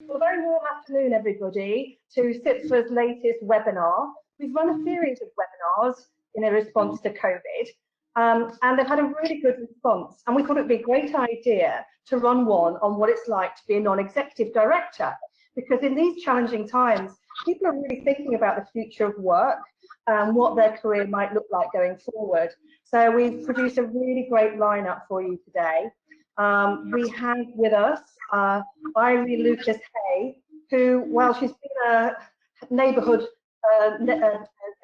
Well, a very warm afternoon, everybody, to CIPFA's latest webinar. We've run a series of webinars in response to COVID, and they've had a really good response. And we thought it would be a great idea to run one on what it's like to be a non-executive director, because in these challenging times, people are really thinking about the future of work and what their career might look like going forward. So we've produced a really great lineup for you today. We have with us Irene Lucas, who, while she's been a neighbourhood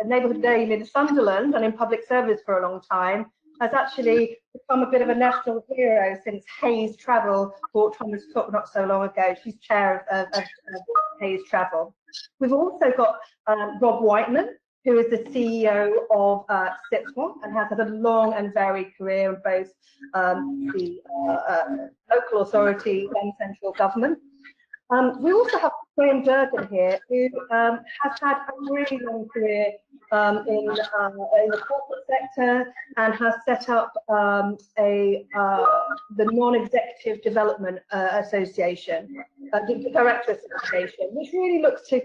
name in Sunderland and in public service for a long time, has actually become a bit of a national hero since Hayes Travel bought Thomas Cook not so long ago. She's chair of Hayes Travel. We've also got Rob Whiteman, who is the CEO of CIPFA and has had a long and varied career in both the local authority and central government. We also have Graham Durgan here, who has had a really long career in the corporate sector and has set up the Non-Executive Development Association, the Director Association, which really looks to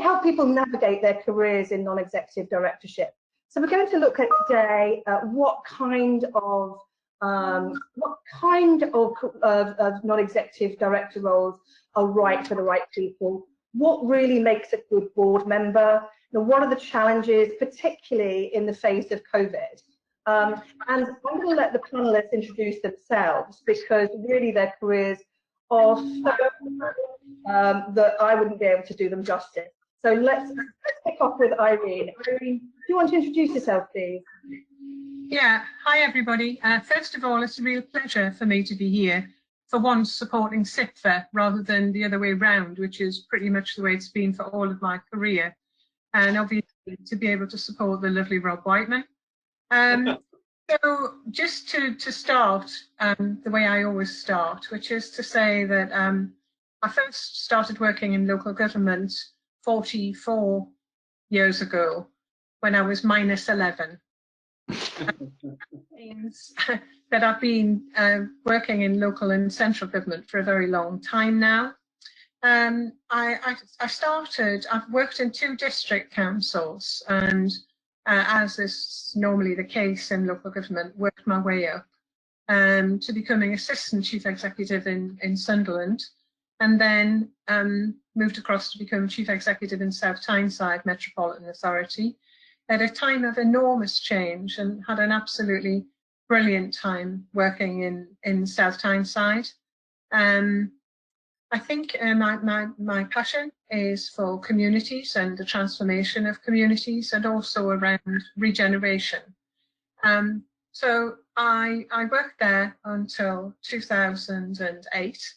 help people navigate their careers in non-executive directorship. So we're going to look at today what kind of non-executive director roles are right for the right people, what really makes a good board member, what are the challenges, particularly in the face of COVID. And I'm going to let the panelists introduce themselves, because really their careers are so that I wouldn't be able to do them justice. So let's kick off with Irene. Irene, do you want to introduce yourself, please? Yeah, hi everybody. First of all, it's a real pleasure for me to be here, for once supporting CIPFA rather than the other way round, which is pretty much the way it's been for all of my career. And obviously to be able to support the lovely Rob Whiteman. So just to start the way I always start, which is to say that I first started working in local government 44 years ago when I was minus 11. Means that I've been working in local and central government for a very long time now. I've worked in 2 district councils, and as is normally the case in local government, worked my way up to becoming assistant chief executive in Sunderland, and then moved across to become chief executive in South Tyneside Metropolitan Authority at a time of enormous change, and had an absolutely brilliant time working in South Tyneside. I think my passion is for communities and the transformation of communities, and also around regeneration. So I worked there until 2008,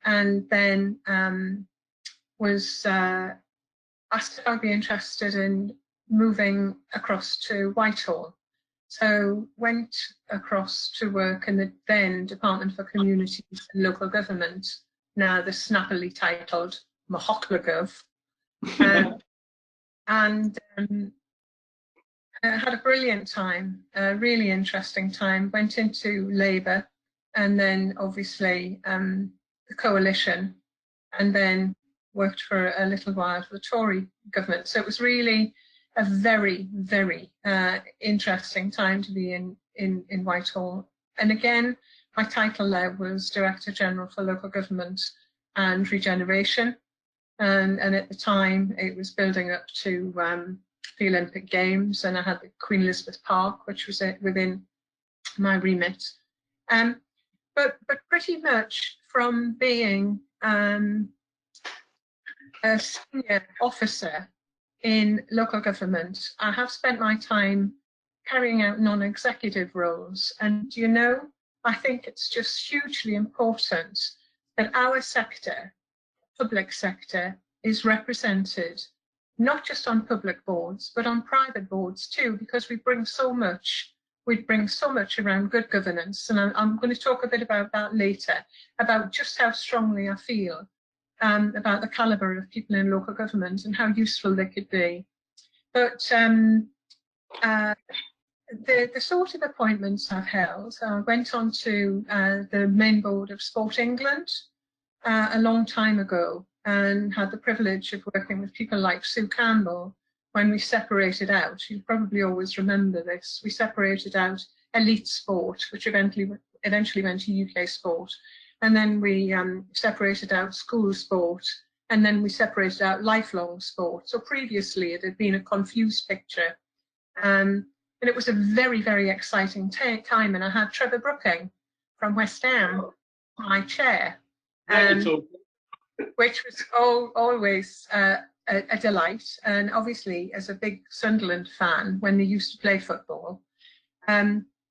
and then was asked if I'd be interested in moving across to Whitehall. So went across to work in the then Department for Communities and Local Government, now the snappily titled Mahochlagov, and had a brilliant time, a really interesting time. Went into Labour, and then obviously the coalition, and then worked for a little while for the Tory government. So it was really a very, very interesting time to be in Whitehall. And again, my title there was Director General for Local Government and Regeneration. And at the time, it was building up to the Olympic Games, and I had the Queen Elizabeth Park, which was within my remit. But pretty much from being a senior officer in local government, I have spent my time carrying out non-executive roles. And I think it's just hugely important that our sector, public sector, is represented not just on public boards, but on private boards too, because we bring so much around good governance. And I'm going to talk a bit about that later, about just how strongly I feel about the calibre of people in local government and how useful they could be. But the sort of appointments I've held, I went on to the main board of Sport England a long time ago, and had the privilege of working with people like Sue Campbell when we separated out. You probably always remember this. We separated out elite sport, which eventually went to UK sport. And then we separated out school sport, and then we separated out lifelong sport. So previously it had been a confused picture. And it was a very, very exciting time. And I had Trevor Brooking from West Ham, my chair, which was always a delight. And obviously, as a big Sunderland fan, when they used to play football,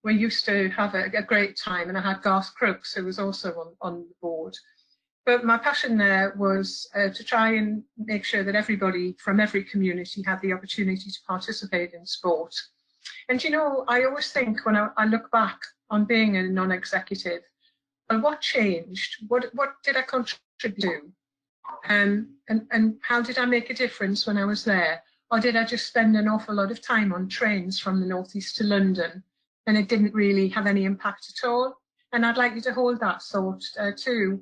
we used to have a great time. And I had Garth Crooks, who was also on the board. But my passion there was to try and make sure that everybody from every community had the opportunity to participate in sport. And, you know, I always think when I look back on being a non-executive, well, what changed? What did I contribute to? And how did I make a difference when I was there? Or did I just spend an awful lot of time on trains from the northeast to London and it didn't really have any impact at all? And I'd like you to hold that thought too.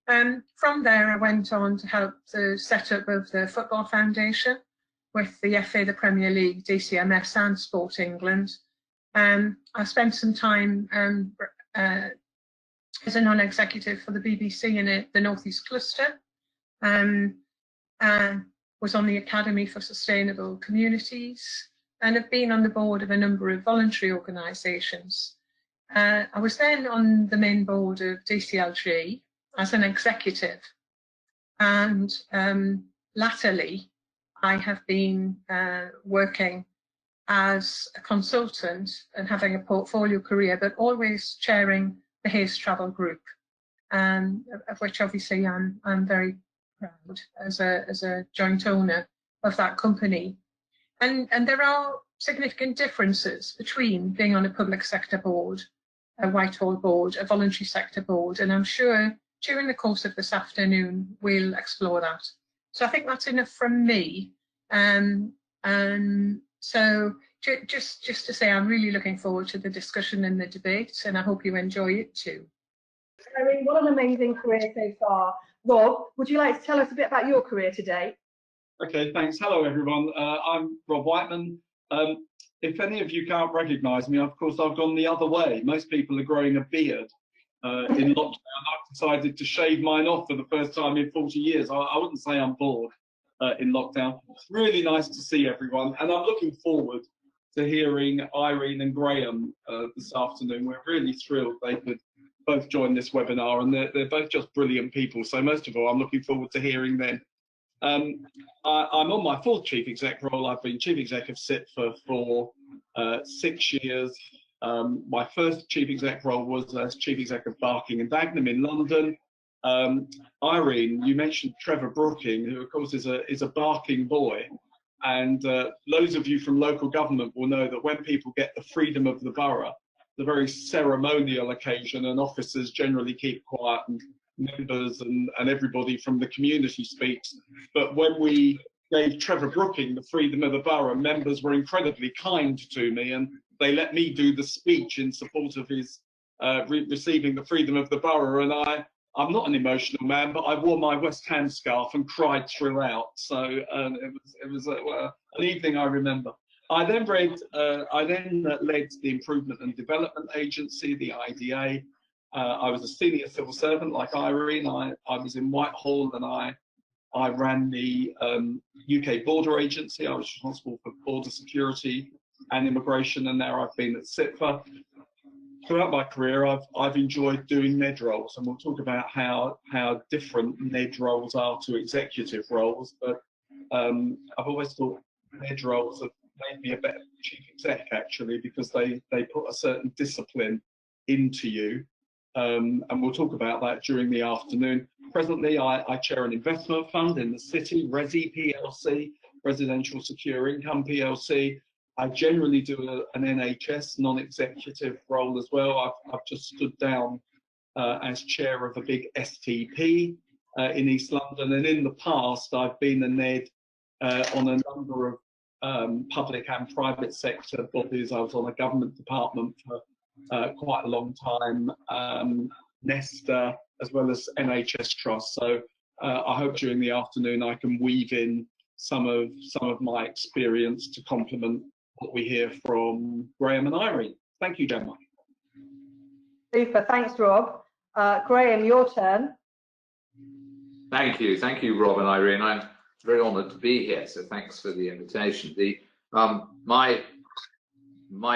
From there, I went on to help the setup of the Football Foundation with the FA, the Premier League, DCMS and Sport England. I spent some time as a non-executive for the BBC in the North East Cluster. Was on the Academy for Sustainable Communities and have been on the board of a number of voluntary organisations. I was then on the main board of DCLG as an executive, and latterly I have been working as a consultant and having a portfolio career, but always chairing the Hayes Travel Group, of which obviously I'm very proud as a joint owner of that company. And there are significant differences between being on a public sector board, a Whitehall board, a voluntary sector board, and I'm sure during the course of this afternoon we'll explore that. So I think that's enough from me. So just to say, I'm really looking forward to the discussion and the debate, and I hope you enjoy it too. Irene, what an amazing career so far. Rob, would you like to tell us a bit about your career today? Okay, thanks. Hello, everyone. I'm Rob Whiteman. If any of you can't recognise me, of course, I've gone the other way. Most people are growing a beard. In lockdown, I've decided to shave mine off for the first time in 40 years. I wouldn't say I'm bored in lockdown. It's really nice to see everyone, and I'm looking forward to hearing Irene and Graham this afternoon. We're really thrilled they could both join this webinar, and they're both just brilliant people. So most of all, I'm looking forward to hearing them. I'm on my fourth chief exec role. I've been chief exec of CIPFA for 6 years. My first chief exec role was as chief exec of Barking and Dagenham in London. Irene, you mentioned Trevor Brooking, who of course is a Barking boy, and loads of you from local government will know that when people get the freedom of the borough, it's a very ceremonial occasion, and officers generally keep quiet, and members and everybody from the community speaks. But when we gave Trevor Brooking the freedom of the borough, members were incredibly kind to me, and they let me do the speech in support of his receiving the freedom of the borough. And I'm not an emotional man, but I wore my West Ham scarf and cried throughout. So it was an evening I remember. I then led the Improvement and Development Agency, the IDA. I was a senior civil servant like Irene. I was in Whitehall, and I ran the UK Border Agency. I was responsible for border security and immigration, and now I've been at CIPFA. Throughout my career, I've enjoyed doing NED roles, and we'll talk about how different NED roles are to executive roles. But I've always thought NED roles have made me a better chief exec, actually, because they put a certain discipline into you. And we'll talk about that during the afternoon. Presently, I chair an investment fund in the city, Resi PLC, Residential Secure Income PLC. I generally do an NHS non-executive role as well. I've just stood down as chair of a big STP in East London, and in the past I've been a NED on a number of public and private sector bodies. I was on a government department for quite a long time, Nesta, as well as NHS Trust. So I hope during the afternoon I can weave in some of my experience to complement what we hear from Graham and Irene. Thank you, Gemma. Super, thanks, Rob. Graham, your turn. Thank you, Rob and Irene. I'm very honoured to be here, so thanks for the invitation. My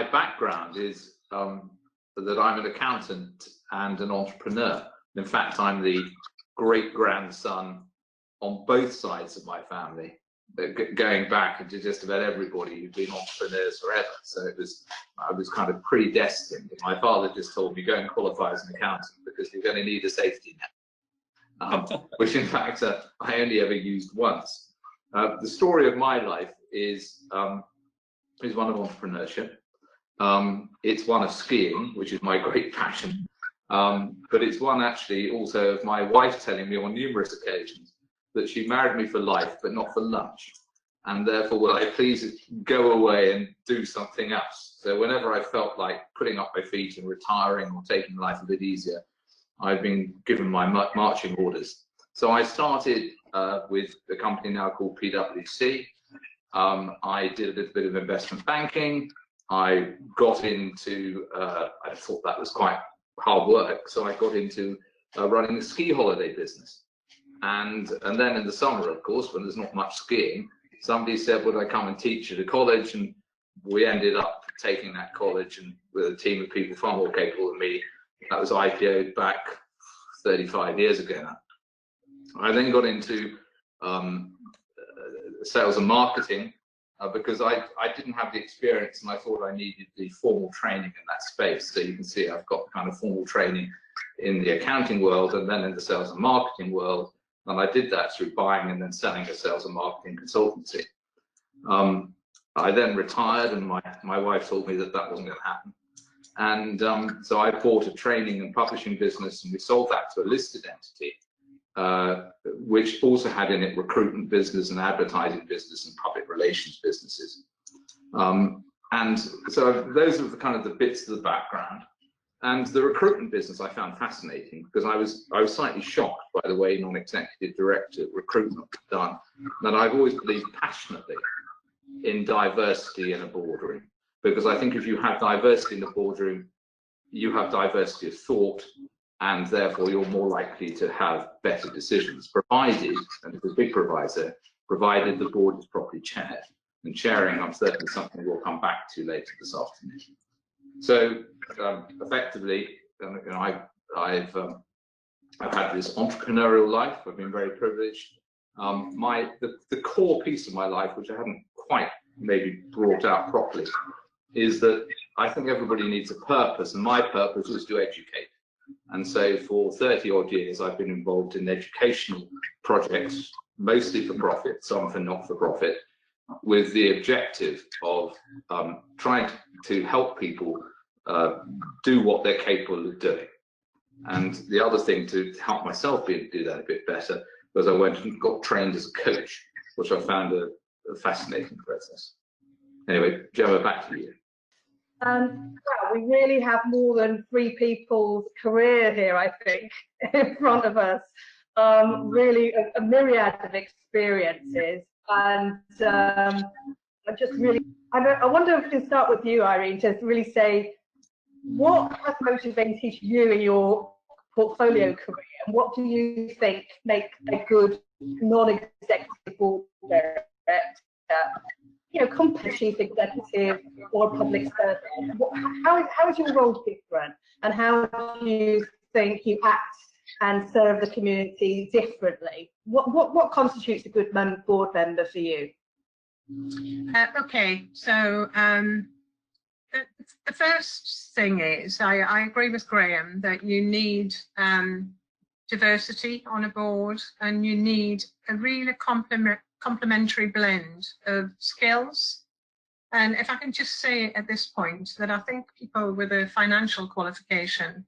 background is that I'm an accountant and an entrepreneur. In fact, I'm the great-grandson on both sides of my family, going back into just about everybody who'd been entrepreneurs forever. So I was kind of predestined. My father just told me, go and qualify as an accountant because you're going to need a safety net, which in fact I only ever used once. The story of my life is one of entrepreneurship. It's one of skiing, which is my great passion. But it's one actually also of my wife telling me on numerous occasions that she married me for life, but not for lunch. And therefore, will I please go away and do something else? So whenever I felt like putting up my feet and retiring or taking life a bit easier, I've been given my marching orders. So I started with a company now called PwC. I did a little bit of investment banking. I got into, I thought that was quite hard work, so I got into running a ski holiday business. And then in the summer, of course, when there's not much skiing, somebody said, would I come and teach at a college? And we ended up taking that college, and with a team of people far more capable than me, that was IPO'd back 35 years ago now. I then got into sales and marketing because I didn't have the experience, and I thought I needed the formal training in that space. So you can see I've got kind of formal training in the accounting world and then in the sales and marketing world. And I did that through buying and then selling a sales and marketing consultancy. I then retired, and my wife told me that that wasn't going to happen. And so I bought a training and publishing business, and we sold that to a listed entity, which also had in it recruitment business and advertising business and public relations businesses. And so those are the kind of the bits of the background. And the recruitment business I found fascinating because I was slightly shocked by the way non-executive director recruitment was done. And I've always believed passionately in diversity in a boardroom, because I think if you have diversity in the boardroom, you have diversity of thought, and therefore you're more likely to have better decisions, provided, and it's a big proviso, provided the board is properly chaired. And chairing, I'm certain, something we'll come back to later this afternoon. So effectively, you know, I've had this entrepreneurial life. I've been very privileged. The core piece of my life, which I haven't quite maybe brought out properly, is that I think everybody needs a purpose, and my purpose was to educate. And so for 30 odd years, I've been involved in educational projects, mostly for profit, some for not for profit, with the objective of trying to help people do what they're capable of doing. And the other thing to help myself do that a bit better was I went and got trained as a coach, which I found a fascinating process. Anyway, Gemma, back to you. Yeah, we really have more than 3 people's career here, I think, in front of us. Really a myriad of experiences. And I just really, I wonder if we can start with you, Irene, to really say, what has motivated you in your portfolio career, and what do you think make a good non-executive board director? You know, compared to chief executive or a public servant, how is your role different, and how do you think you act and serve the community differently? What constitutes a good board member for you? Okay, so the first thing is I agree with Graham that you need diversity on a board, and you need a really complementary blend of skills. And if I can just say at this point that I think people with a financial qualification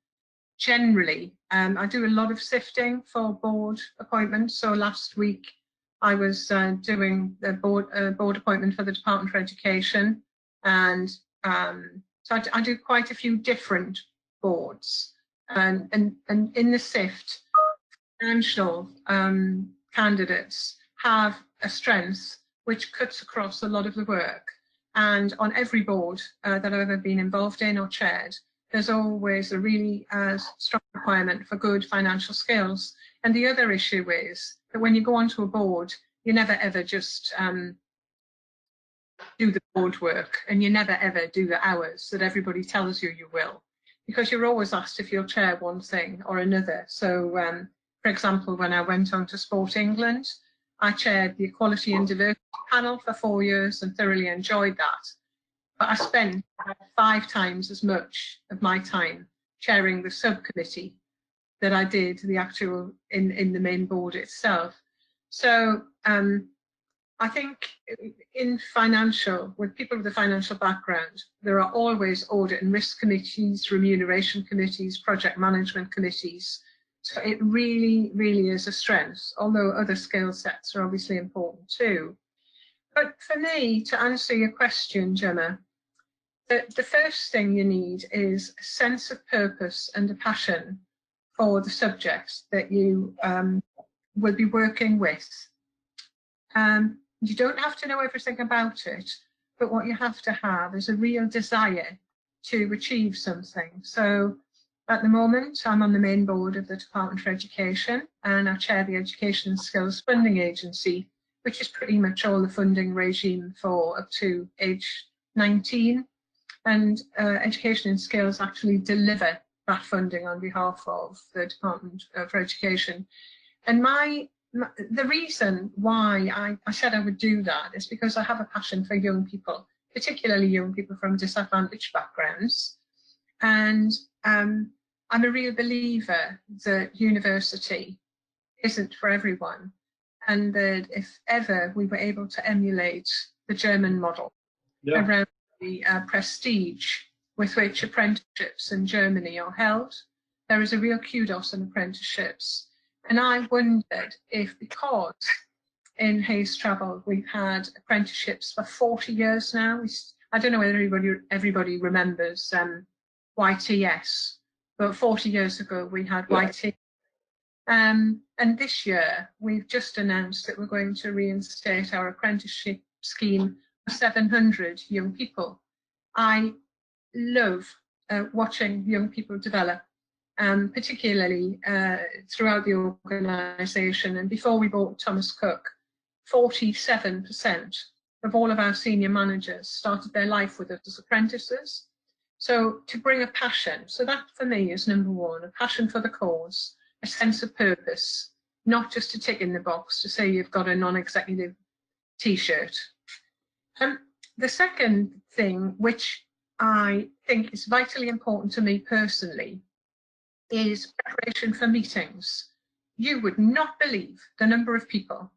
generally, I do a lot of sifting for board appointments. So last week I was doing the board appointment for the Department for Education, and so I do quite a few different boards. And in the sift, financial candidates have a strength which cuts across a lot of the work. And on every board that I've ever been involved in or chaired, there's always a really strong requirement for good financial skills. And the other issue is that when you go onto a board, you never ever just do the board work, and you never ever do the hours that everybody tells you you will, because you're always asked if you'll chair one thing or another. So, for example, when I went on to Sport England, I chaired the Equality and Diversity panel for 4 years and thoroughly enjoyed that. But I spent 5 times as much of my time chairing the subcommittee that I did the actual in the main board itself. So I think in financial, with people with a financial background, there are always audit and risk committees, remuneration committees, project management committees. So it really, really is a strength, although other skill sets are obviously important too. But for me, to answer your question, Gemma, the first thing you need is a sense of purpose and a passion for the subjects that you will be working with. You don't have to know everything about it, but what you have to have is a real desire to achieve something. So at the moment, I'm on the main board of the Department for Education, and I chair the Education and Skills Funding Agency, which is pretty much all the funding regime for up to age 19. And Education and Skills actually deliver that funding on behalf of the Department for Education. And the reason why I said I would do that is because I have a passion for young people, particularly young people from disadvantaged backgrounds. And I'm a real believer that university isn't for everyone, and that if ever we were able to emulate the German model around the prestige with which apprenticeships in Germany are held, there is a real kudos in apprenticeships. And I wondered if, because in Hayes Travel we've had apprenticeships for 40 years now, I don't know whether everybody remembers YTS, but 40 years ago we had YT. And this year we've just announced that we're going to reinstate our apprenticeship scheme for 700 young people. I love watching young people develop. Particularly throughout the organisation. And before we bought Thomas Cook, 47% of all of our senior managers started their life with us as apprentices. So to bring a passion, so that for me is number one, a passion for the cause, a sense of purpose, not just to tick in the box to say you've got a non-executive T-shirt. The second thing, which I think is vitally important to me personally, is preparation for meetings. You would not believe the number of people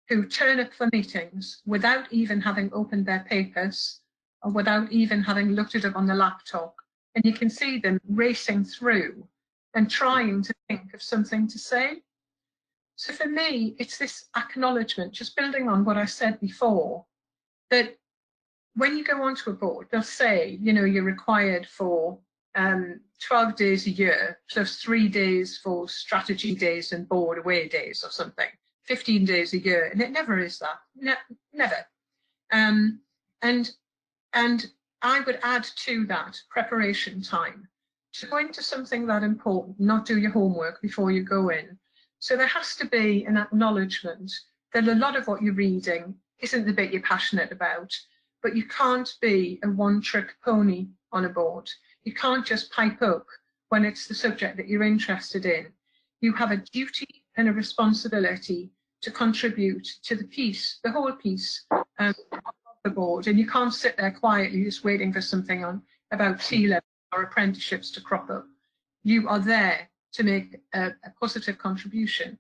who turn up for meetings without even having opened their papers or without even having looked it up on the laptop. And you can see them racing through and trying to think of something to say. So for me, it's this acknowledgement, just building on what I said before, that when you go onto a board, they'll say, you know, you're required for 12 days a year, plus 3 days for strategy days and board away days or something, 15 days a year, and it never is that, never. And I would add to that preparation time. To go into something that important, not do your homework before you go in. So there has to be an acknowledgement that a lot of what you're reading isn't the bit you're passionate about, but you can't be a one-trick pony on a board. You can't just pipe up when it's the subject that you're interested in. You have a duty and a responsibility to contribute to the piece, the whole piece of the board, and you can't sit there quietly just waiting for something on about T-level or apprenticeships to crop up. You are there to make a positive contribution.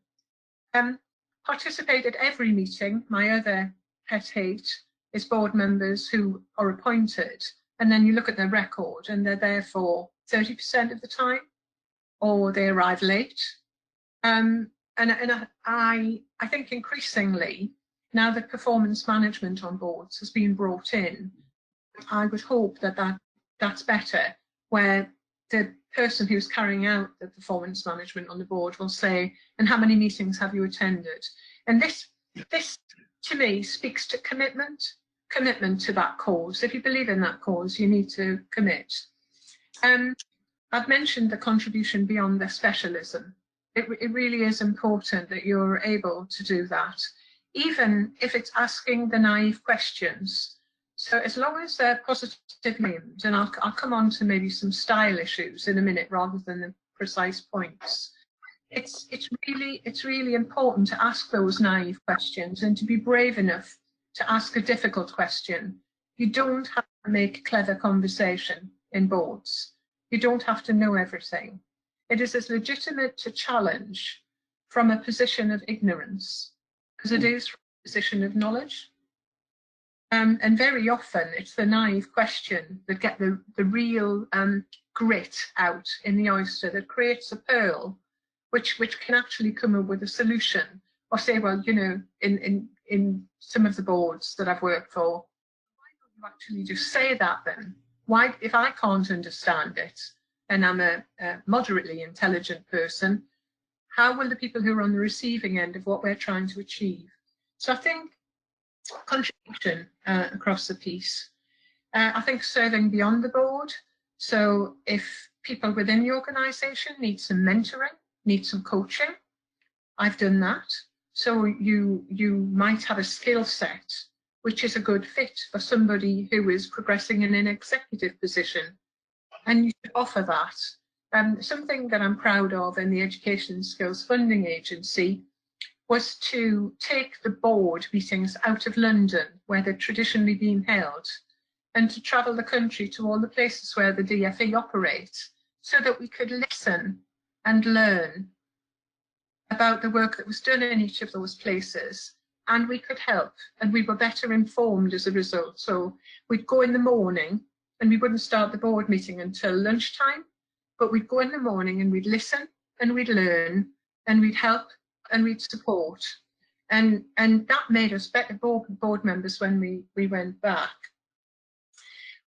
Participate at every meeting. My other pet hate is board members who are appointed, and then you look at their record and they're there for 30% of the time, or they arrive late. And I think increasingly, now that performance management on boards has been brought in, I would hope that that's better, where the person who's carrying out the performance management on the board will say, and how many meetings have you attended? And this to me speaks to commitment to that cause. If you believe in that cause, you need to commit. I've mentioned the contribution beyond the specialism. It really is important that you're able to do that, even if it's asking the naive questions. So as long as they're positively aimed, and I'll come on to maybe some style issues in a minute rather than the precise points. It's really important to ask those naive questions and to be brave enough to ask a difficult question. You don't have to make clever conversation in boards. You don't have to know everything. It is as legitimate to challenge from a position of ignorance as it is from a position of knowledge. And very often it's the naive question that get the real grit out in the oyster that creates a pearl, which can actually come up with a solution, or say, well, you know, in some of the boards that I've worked for, why don't you actually just say that then? Why, if I can't understand it, and I'm a moderately intelligent person, how will the people who are on the receiving end of what we're trying to achieve? So I think contribution across the piece. I think serving beyond the board. So if people within the organisation need some mentoring, need some coaching, I've done that. So you might have a skill set which is a good fit for somebody who is progressing in an executive position, and you should offer that. Something that I'm proud of in the Education Skills Funding Agency was to take the board meetings out of London, where they'd traditionally been held, and to travel the country to all the places where the DFE operates, so that we could listen and learn about the work that was done in each of those places, and we could help, and we were better informed as a result. So we'd go in the morning, and we wouldn't start the board meeting until lunchtime, but we'd go in the morning and we'd listen and we'd learn and we'd help and we'd support. And that made us better board members when we went back.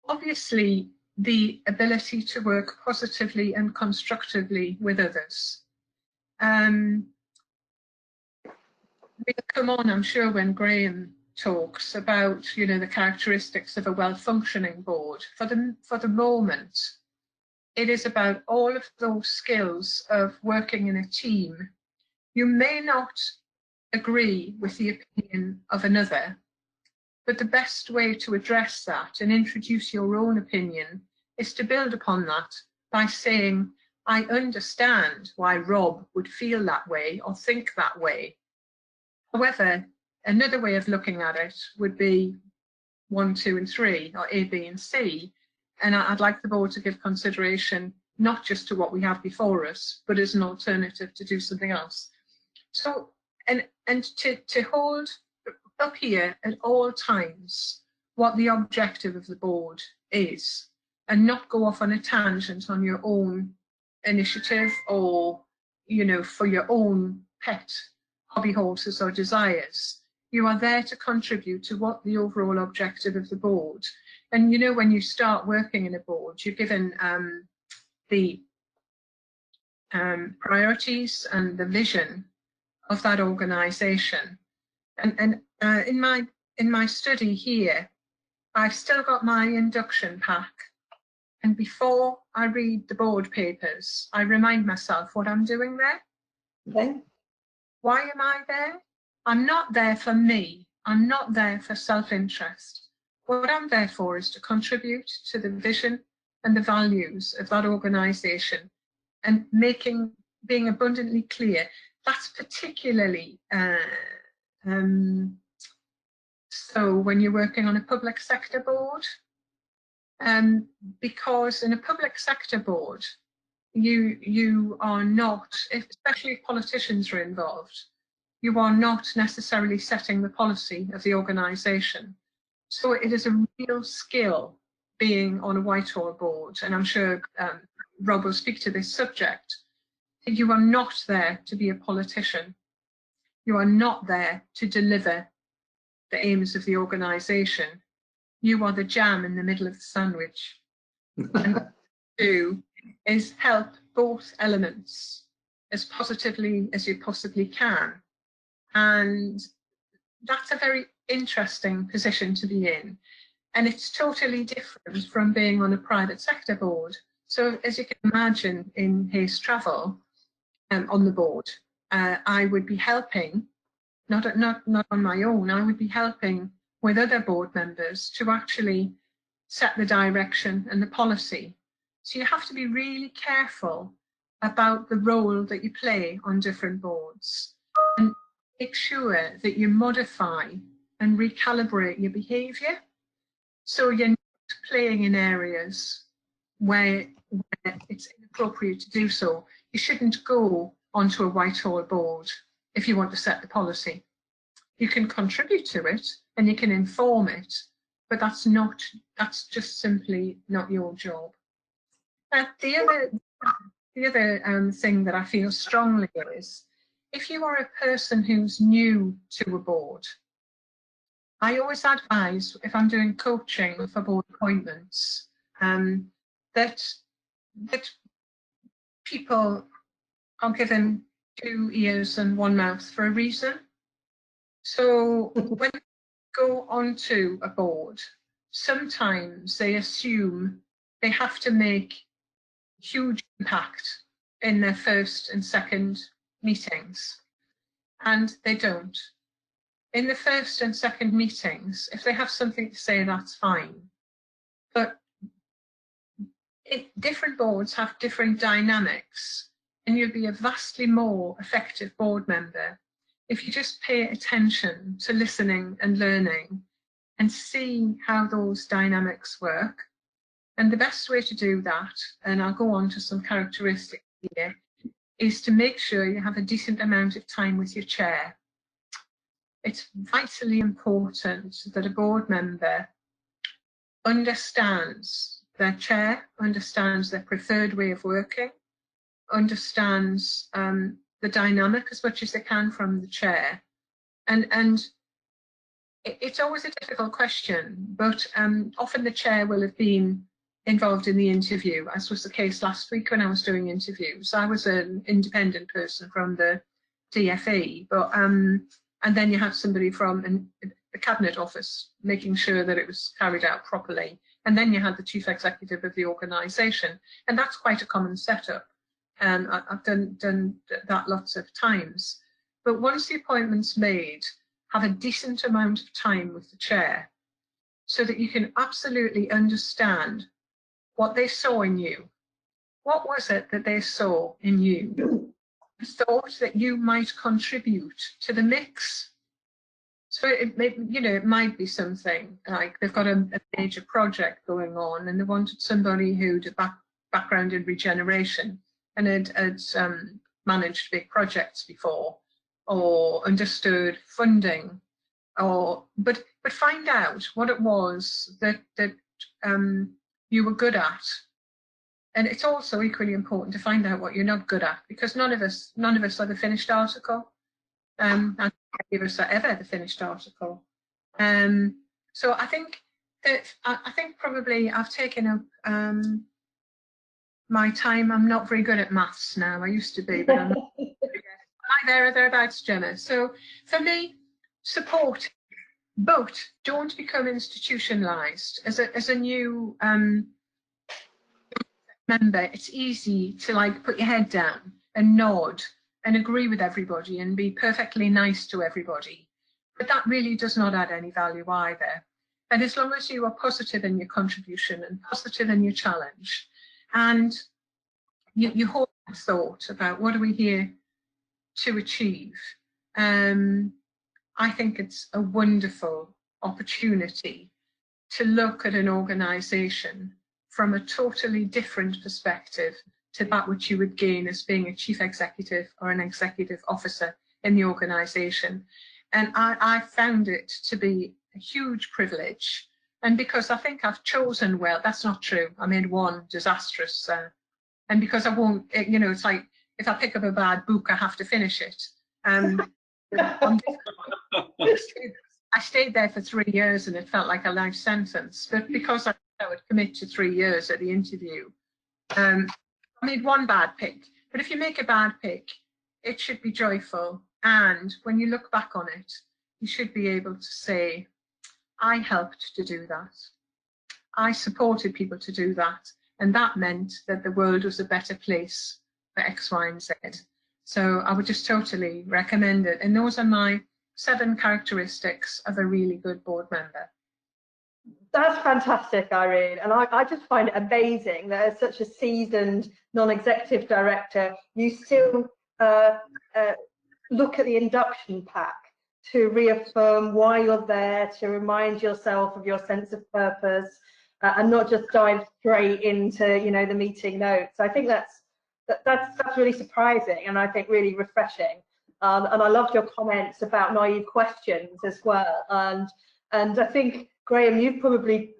Obviously, the ability to work positively and constructively with others. We'll come on, I'm sure, when Graham talks about, you know, the characteristics of a well-functioning board. For the moment, it is about all of those skills of working in a team. You may not agree with the opinion of another, but the best way to address that and introduce your own opinion is to build upon that by saying, I understand why Rob would feel that way or think that way. However, another way of looking at it would be 1, 2, and 3, or A, B, and C. And I'd like the board to give consideration not just to what we have before us, but as an alternative to do something else. So, and to hold up here at all times what the objective of the board is, and not go off on a tangent on your own initiative or, you know, for your own pet hobby horses or desires. You are there to contribute to what the overall objective of the board. And you know, when you start working in a board, you're given the priorities and the vision of that organisation. And in my study here, I've still got my induction pack. And before I read the board papers, I remind myself what I'm doing there. Okay. Why am I there? I'm not there for me. I'm not there for self-interest. What I'm there for is to contribute to the vision and the values of that organisation, and being abundantly clear. That's particularly so when you're working on a public sector board, because in a public sector board, you are not, especially if politicians are involved, you are not necessarily setting the policy of the organisation. So it is a real skill being on a Whitehall board, and I'm sure Rob will speak to this subject. You are not there to be a politician. You are not there to deliver the aims of the organisation. You are the jam in the middle of the sandwich. And to is help both elements as positively as you possibly can. And that's a very interesting position to be in. And it's totally different from being on a private sector board. So as you can imagine, in Hayes Travel, on the board, I would be helping, not on my own, I would be helping with other board members to actually set the direction and the policy. So you have to be really careful about the role that you play on different boards, and make sure that you modify and recalibrate your behaviour, so you're not playing in areas where it's inappropriate to do so. You shouldn't go onto a Whitehall board if you want to set the policy. You can contribute to it and you can inform it, but that's just simply not your job. The other thing that I feel strongly is, if you are a person who's new to a board, I always advise, if I'm doing coaching for board appointments, that people are given 2 ears and 1 mouth for a reason. So when you go onto a board, sometimes they assume they have to make huge impact in their first and second meetings, and they don't. In the first and second meetings, if they have something to say, that's fine. But different boards have different dynamics, and you'll be a vastly more effective board member if you just pay attention to listening and learning and see how those dynamics work. And the best way to do that, and I'll go on to some characteristics here, is to make sure you have a decent amount of time with your chair. It's vitally important that a board member understands their chair, understands their preferred way of working, understands the dynamic as much as they can from the chair. And it's always a difficult question, but often the chair will have been involved in the interview, as was the case last week when I was doing interviews. I was an independent person from the DFE, but and then you have somebody from the Cabinet Office making sure that it was carried out properly. And then you had the Chief Executive of the organisation. And that's quite a common setup. I've done that lots of times. But once the appointment's made, have a decent amount of time with the chair so that you can absolutely understand what they saw in you. What was it that they saw in you? Thought that you might contribute to the mix. So it might be something like they've got a major project going on and they wanted somebody who'd a background in regeneration and had managed big projects before, or understood funding, but find out what it was that you were good at. And it's also equally important to find out what you're not good at, because none of us are the finished article. And none of us are ever the finished article. So I think probably I've taken up my time. I'm not very good at maths now. I used to be, but I'm not. Thereabouts, Gemma. So for me, support, but don't become institutionalized. As a new member, it's easy to like put your head down and nod and agree with everybody and be perfectly nice to everybody. But that really does not add any value either. And as long as you are positive in your contribution and positive in your challenge, and you hold that thought about what are we here to achieve, I think it's a wonderful opportunity to look at an organisation from a totally different perspective to that which you would gain as being a chief executive or an executive officer in the organisation. And I found it to be a huge privilege. And because I think I've chosen well, that's not true. I made one disastrous, and because I won't, it's like if I pick up a bad book, I have to finish it. I stayed there for 3 years and it felt like a life sentence. But because I would commit to 3 years at the interview, made one bad pick. But if you make a bad pick, it should be joyful. And when you look back on it, you should be able to say, I helped to do that. I supported people to do that. And that meant that the world was a better place for X, Y, and Z. So I would just totally recommend it. And those are my 7 characteristics of a really good board member. That's fantastic, Irene. And I just find it amazing that as such a seasoned non-executive director, you still look at the induction pack to reaffirm why you're there, to remind yourself of your sense of purpose, and not just dive straight into, you know, the meeting notes. I think that's really surprising, and I think really refreshing. And I loved your comments about naive questions as well. And I think, Graham, you've probably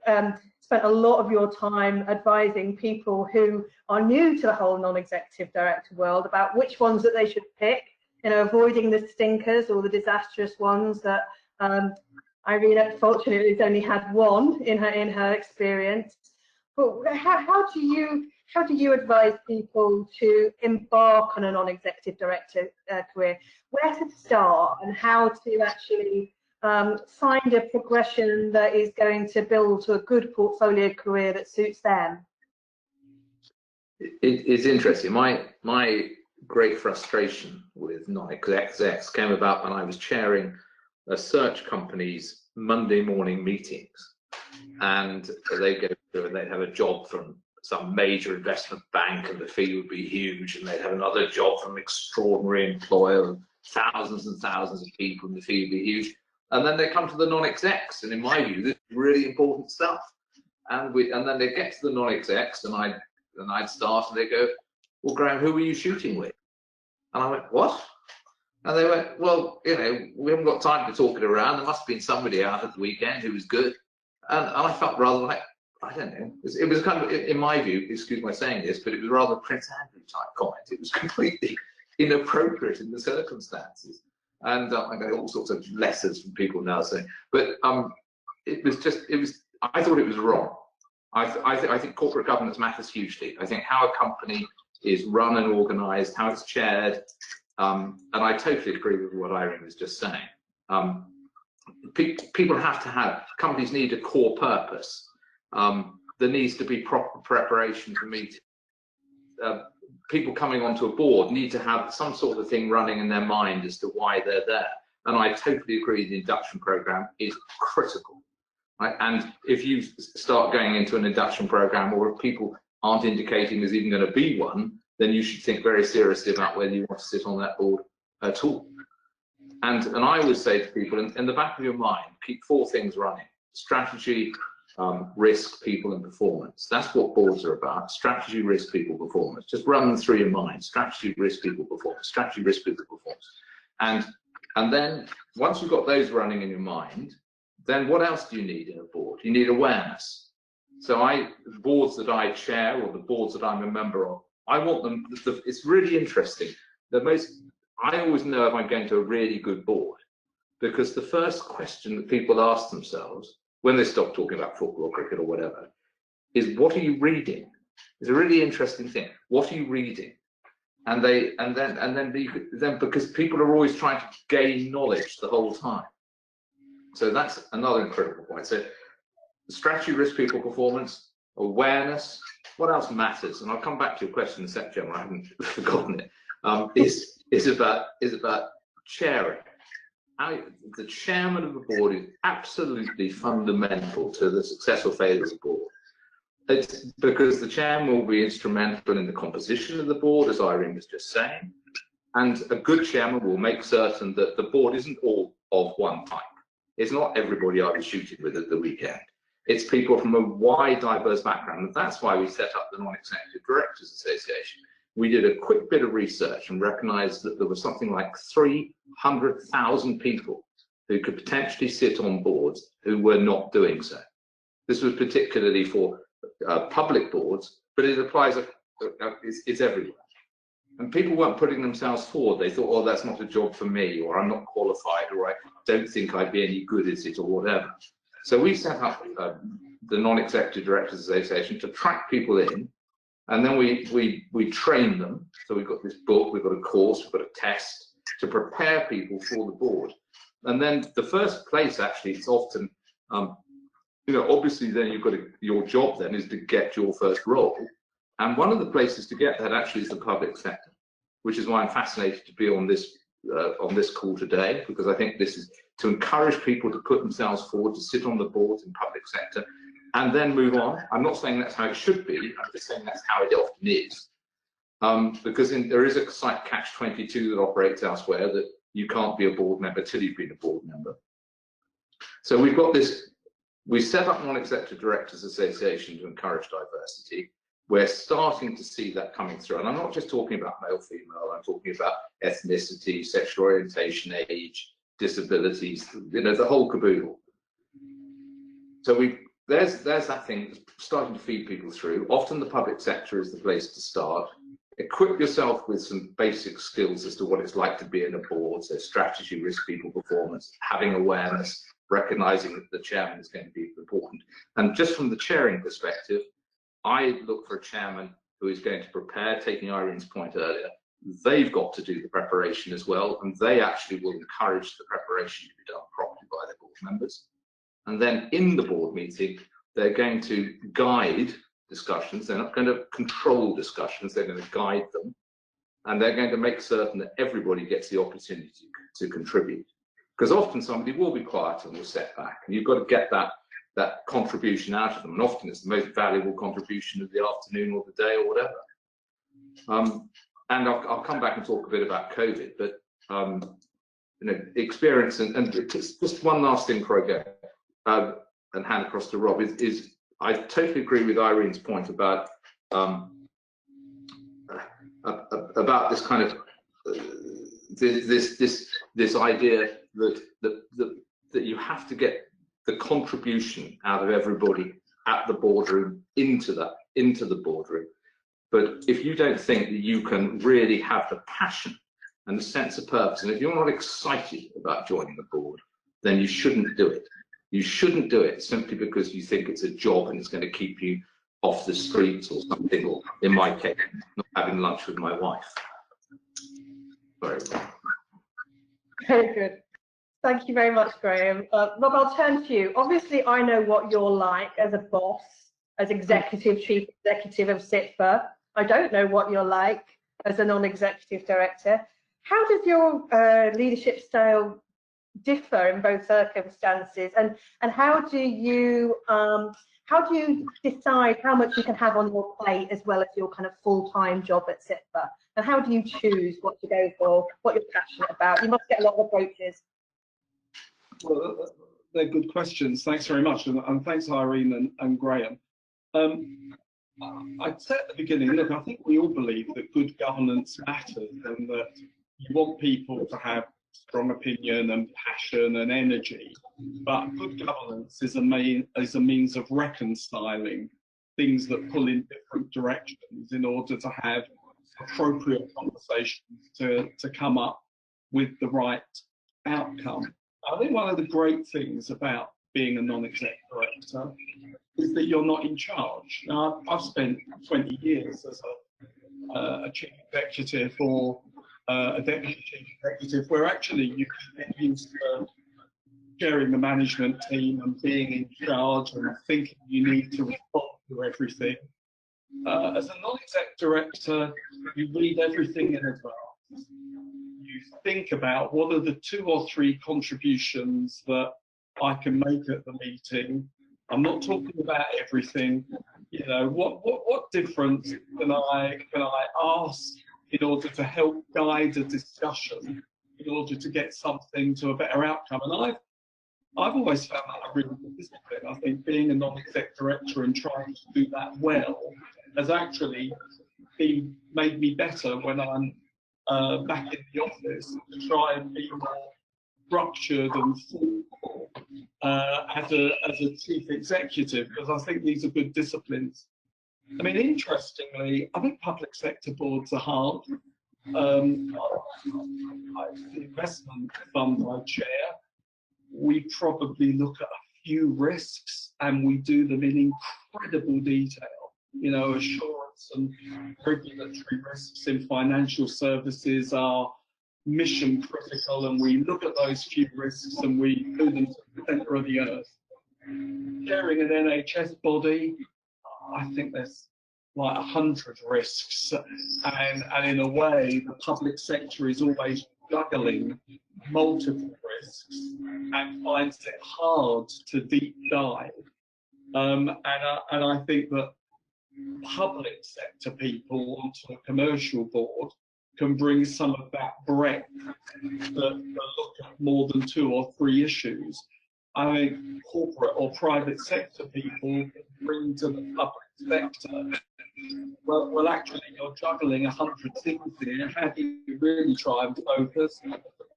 spent a lot of your time advising people who are new to the whole non-executive director world about which ones that they should pick, you know, avoiding the stinkers or the disastrous ones that Irene, fortunately, has only had one in her experience. But how do you advise people to embark on a non-executive director career? Where to start and how to actually find a progression that is going to build to a good portfolio career that suits them? It's interesting. My great frustration with non-execs came about when I was chairing a search company's Monday morning meetings, and they go through and they'd have a job from some major investment bank and the fee would be huge, and they'd have another job from an extraordinary employer of thousands and thousands of people and the fee would be huge. And then they come to the non-execs, and in my view, this is really important stuff. And then they get to the non-execs, and I'd start, and they go, "Well, Graham, who were you shooting with?" And I went, "What?" And they went, "Well, you know, we haven't got time to talk it around. There must have been somebody out at the weekend who was good." And I felt rather like, I don't know, it was kind of, in my view, excuse my saying this, but it was rather Prince Andrew type comment. It was completely inappropriate in the circumstances. And I got all sorts of letters from people now saying, but I thought it was wrong. I think corporate governance matters hugely. I think how a company is run and organized, how it's chaired, and I totally agree with what Irene was just saying. People have to have, companies need a core purpose. There needs to be proper preparation for meetings. People coming onto a board need to have some sort of thing running in their mind as to why they're there. And I totally agree the induction program is critical. Right? And if you start going into an induction program, or if people aren't indicating there's even going to be one, then you should think very seriously about whether you want to sit on that board at all. And I always say to people, in the back of your mind, keep 4 things running: strategy, risk, people, and performance. That's what boards are about: strategy, risk, people, performance. Just run them through your mind: strategy, risk, people, performance. Strategy, risk, people, performance. And then once you've got those running in your mind, then what else do you need in a board? You need awareness. So the boards that I chair, or the boards that I'm a member of, I want them, it's really interesting. I always know if I'm going to a really good board, because the first question that people ask themselves when they stop talking about football or cricket or whatever is, what are you reading? It's a really interesting thing. What are you reading? And then because people are always trying to gain knowledge the whole time. So that's another incredible point. So strategy, risk, people, performance, awareness. What else matters? And I'll come back to your question in a sec, Gemma, I haven't forgotten it. Is about chairing. The chairman of the board is absolutely fundamental to the successful failure of the board. It's because the chairman will be instrumental in the composition of the board, as Irene was just saying, and a good chairman will make certain that the board isn't all of one type. It's not everybody I was shooting with at the weekend. It's people from a wide, diverse background, and that's why we set up the Non-Executive Directors Association. We did a quick bit of research and recognized that there was something like 300,000 people who could potentially sit on boards who were not doing so. This was particularly for public boards, but it applies, it's everywhere. And people weren't putting themselves forward. They thought, oh, that's not a job for me, or I'm not qualified, or I don't think I'd be any good at it, or whatever. So we set up the Non-Executive Directors Association to track people in, And then we train them. So we've got this book, we've got a course, we've got a test to prepare people for the board. And then the first place, actually, it's often, you know, obviously then you've got your job then is to get your first role. And one of the places to get that actually is the public sector, which is why I'm fascinated to be on this call today, because I think this is to encourage people to put themselves forward, to sit on the boards in public sector, and then move on. I'm not saying that's how it should be, I'm just saying that's how it often is. Because there is a slight catch-22 that operates elsewhere, that you can't be a board member till you've been a board member. So we've got this, we set up Non-Executive Directors Association to encourage diversity. We're starting to see that coming through. And I'm not just talking about male, female, I'm talking about ethnicity, sexual orientation, age, disabilities, you know, the whole caboodle. So there's that thing that's starting to feed people through. Often the public sector is the place to start. Equip yourself with some basic skills as to what it's like to be in a board, so strategy, risk, people performance, having awareness, recognizing that the chairman is going to be important. And just from the chairing perspective, I look for a chairman who is going to prepare, taking Irene's point earlier. They've got to do the preparation as well, and they actually will encourage the preparation to be done properly by their board members. And then in the board meeting, they're going to guide discussions. They're not going to control discussions, they're going to guide them. And they're going to make certain that everybody gets the opportunity to contribute. Because often somebody will be quiet and will set back, and you've got to get that contribution out of them. And often it's the most valuable contribution of the afternoon or the day or whatever. And I'll come back and talk a bit about COVID, but you know, experience and just one last thing before I go, and hand across to Rob, is I totally agree with Irene's point about this kind of this idea that you have to get the contribution out of everybody at the boardroom into the boardroom. But if you don't think that you can really have the passion and the sense of purpose, and if you're not excited about joining the board, then you shouldn't do it. You shouldn't do it simply because you think it's a job and it's going to keep you off the streets or something, or in my case, not having lunch with my wife. Sorry. Very good. Thank you very much, Graham. Rob, I'll turn to you. Obviously, I know what you're like as a boss, as executive, chief executive of CIPFA. I don't know what you're like as a non-executive director. How does your leadership style differ in both circumstances, and how do you decide how much you can have on your plate as well as your kind of full-time job at CIPFA, and how do you choose what to go for, what you're passionate about? You must get a lot of approaches. Well, they're good questions. Thanks very much, and thanks Irene and Graham. I'd say at the beginning, look, I think we all believe that good governance matters, and that you want people to have strong opinion and passion and energy, but good governance is a means of reconciling things that pull in different directions in order to have appropriate conversations to come up with the right outcome. I think one of the great things about being a non-exec director is that you're not in charge. Now, I've spent 20 years as a chief executive or a deputy chief executive, where actually you get used to chairing the management team and being in charge and thinking you need to respond to everything. As a non-exec director, you read everything in advance. You think about what are the 2 or 3 contributions that I can make at the meeting. I'm not talking about everything. You know, what difference can I ask in order to help guide a discussion, in order to get something to a better outcome? And I've always found that a really good discipline. I think being a non-exec director and trying to do that well has actually made me better when I'm back in the office, to try and be more structured and thoughtful as a chief executive, because I think these are good disciplines. I mean, interestingly, I think public sector boards are hard. The investment fund I chair, we probably look at a few risks and we do them in incredible detail. You know, assurance compliance and regulatory risks in financial services are mission critical, and we look at those few risks and we put them to the centre of the earth. Chairing an NHS body, I think there's like 100 risks, and in a way the public sector is always juggling multiple risks and finds it hard to deep dive. And I think that public sector people onto a commercial board can bring some of that breadth that look at more than 2 or 3 issues. I think corporate or private sector people bring to the public sector, well, actually, you're juggling 100 things here. How do you really try and focus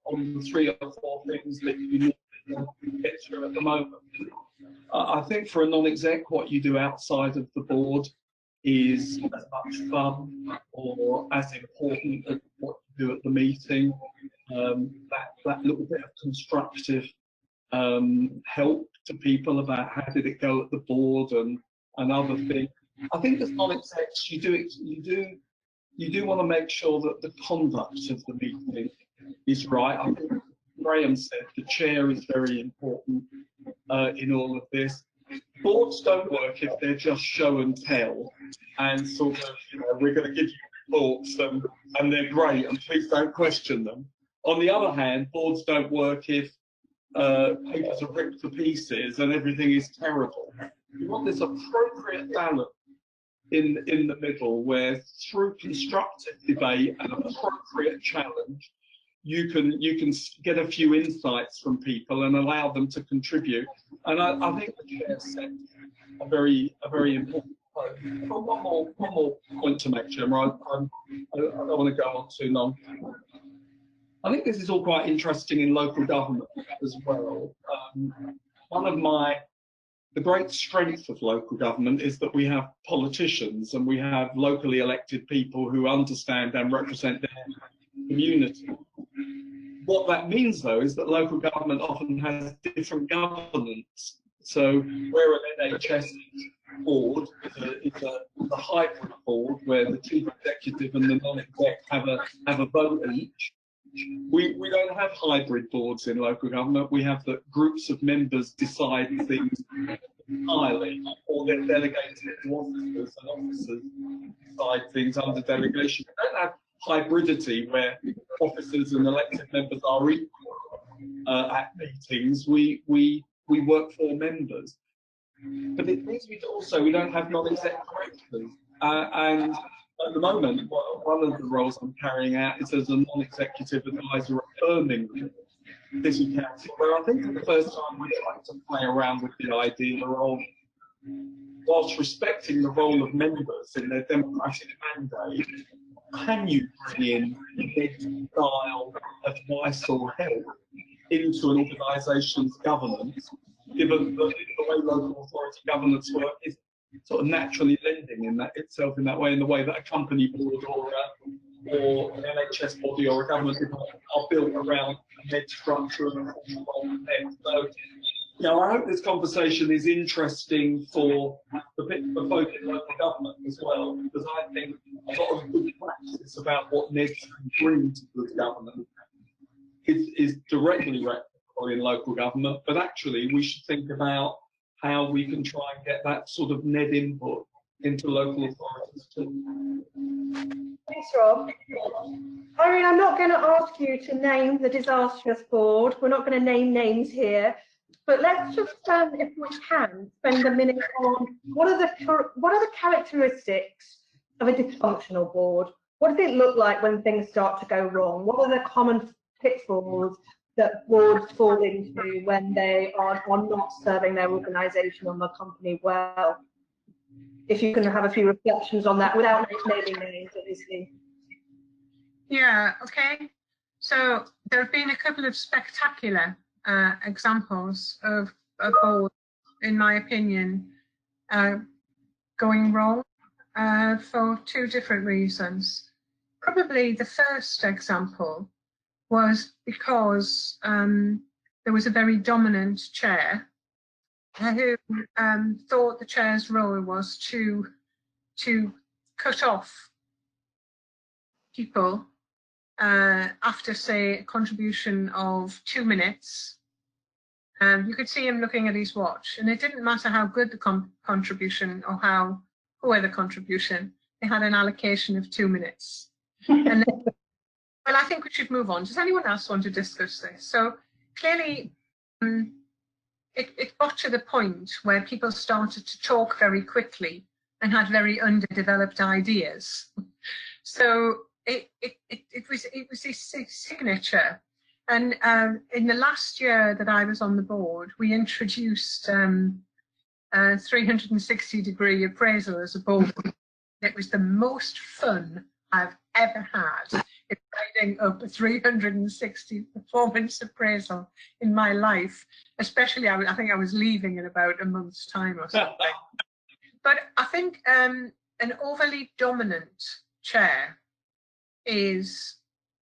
on the 3 or 4 things that you need to get through at the moment? I think for a non-exec, what you do outside of the board is as much fun or as important as what you do at the meeting. That little bit of constructive help to people about how did it go at the board and other things. I think as non-execs, you do want to make sure that the conduct of the meeting is right. I think Graham said the chair is very important in all of this. Boards don't work if they're just show and tell and sort of, we're going to give you reports and they're great and please don't question them. On the other hand, boards don't work if papers are ripped to pieces and everything is terrible. You want this appropriate balance in the middle where through constructive debate and appropriate challenge, you can get a few insights from people and allow them to contribute. And I think the chair said a very important point. One more point to make, Chairman. I don't want to go on too long. I think this is all quite interesting in local government as well. One of the great strength of local government is that we have politicians and we have locally elected people who understand and represent their community. What that means, though, is that local government often has different governance. So where an NHS board is a hybrid board where the chief executive and the non-exec have a vote each, we don't have hybrid boards in local government. We have that groups of members decide things entirely, or they're delegated to officers, and officers decide things under delegation. We don't have hybridity where officers and elected members are equal at meetings. We work for members. But it means we don't have non-exec directors. And at the moment, one of the roles I'm carrying out is as a non-executive advisor at Birmingham City Council, where I think for the first time we're trying to play around with the idea of, whilst respecting the role of members in their democratic mandate, can you bring in mid-style advice or help into an organisation's governance, given that the way local authority governance work is sort of naturally lending in that itself in that way, in the way that a company board or an NHS body or a government department are built around a med structure and a med. So, I hope this conversation is interesting for the folk in local government as well, because I think a lot of good practice about what NEDs can bring to good government is directly replicable in local government, but actually we should think about how we can try and get that sort of NED input into local authorities too. Thanks, Rob. Irene, I'm not going to ask you to name the disastrous board. We're not going to name names here. But let's just, if we can, spend a minute on what are the characteristics of a dysfunctional board? What does it look like when things start to go wrong? What are the common pitfalls that boards fall into when they are not serving their organisation or the company well? If you can have a few reflections on that without naming names, obviously. Yeah, okay. So there have been a couple of spectacular examples of a board, in my opinion, going wrong for 2 different reasons. Probably the first example was because there was a very dominant chair who thought the chair's role was to cut off people after, say, a contribution of 2 minutes. You could see him looking at his watch, and it didn't matter how good the contribution or how poor the contribution, they had an allocation of 2 minutes. And then, well, I think we should move on. Does anyone else want to discuss this? So clearly, it got to the point where people started to talk very quickly and had very underdeveloped ideas. So it was his signature. And in the last year that I was on the board, we introduced 360-degree appraisal as a board. It was the most fun I've ever had in writing up a 360 performance appraisal in my life. Especially, I think I was leaving in about a month's time or something. But I think an overly dominant chair is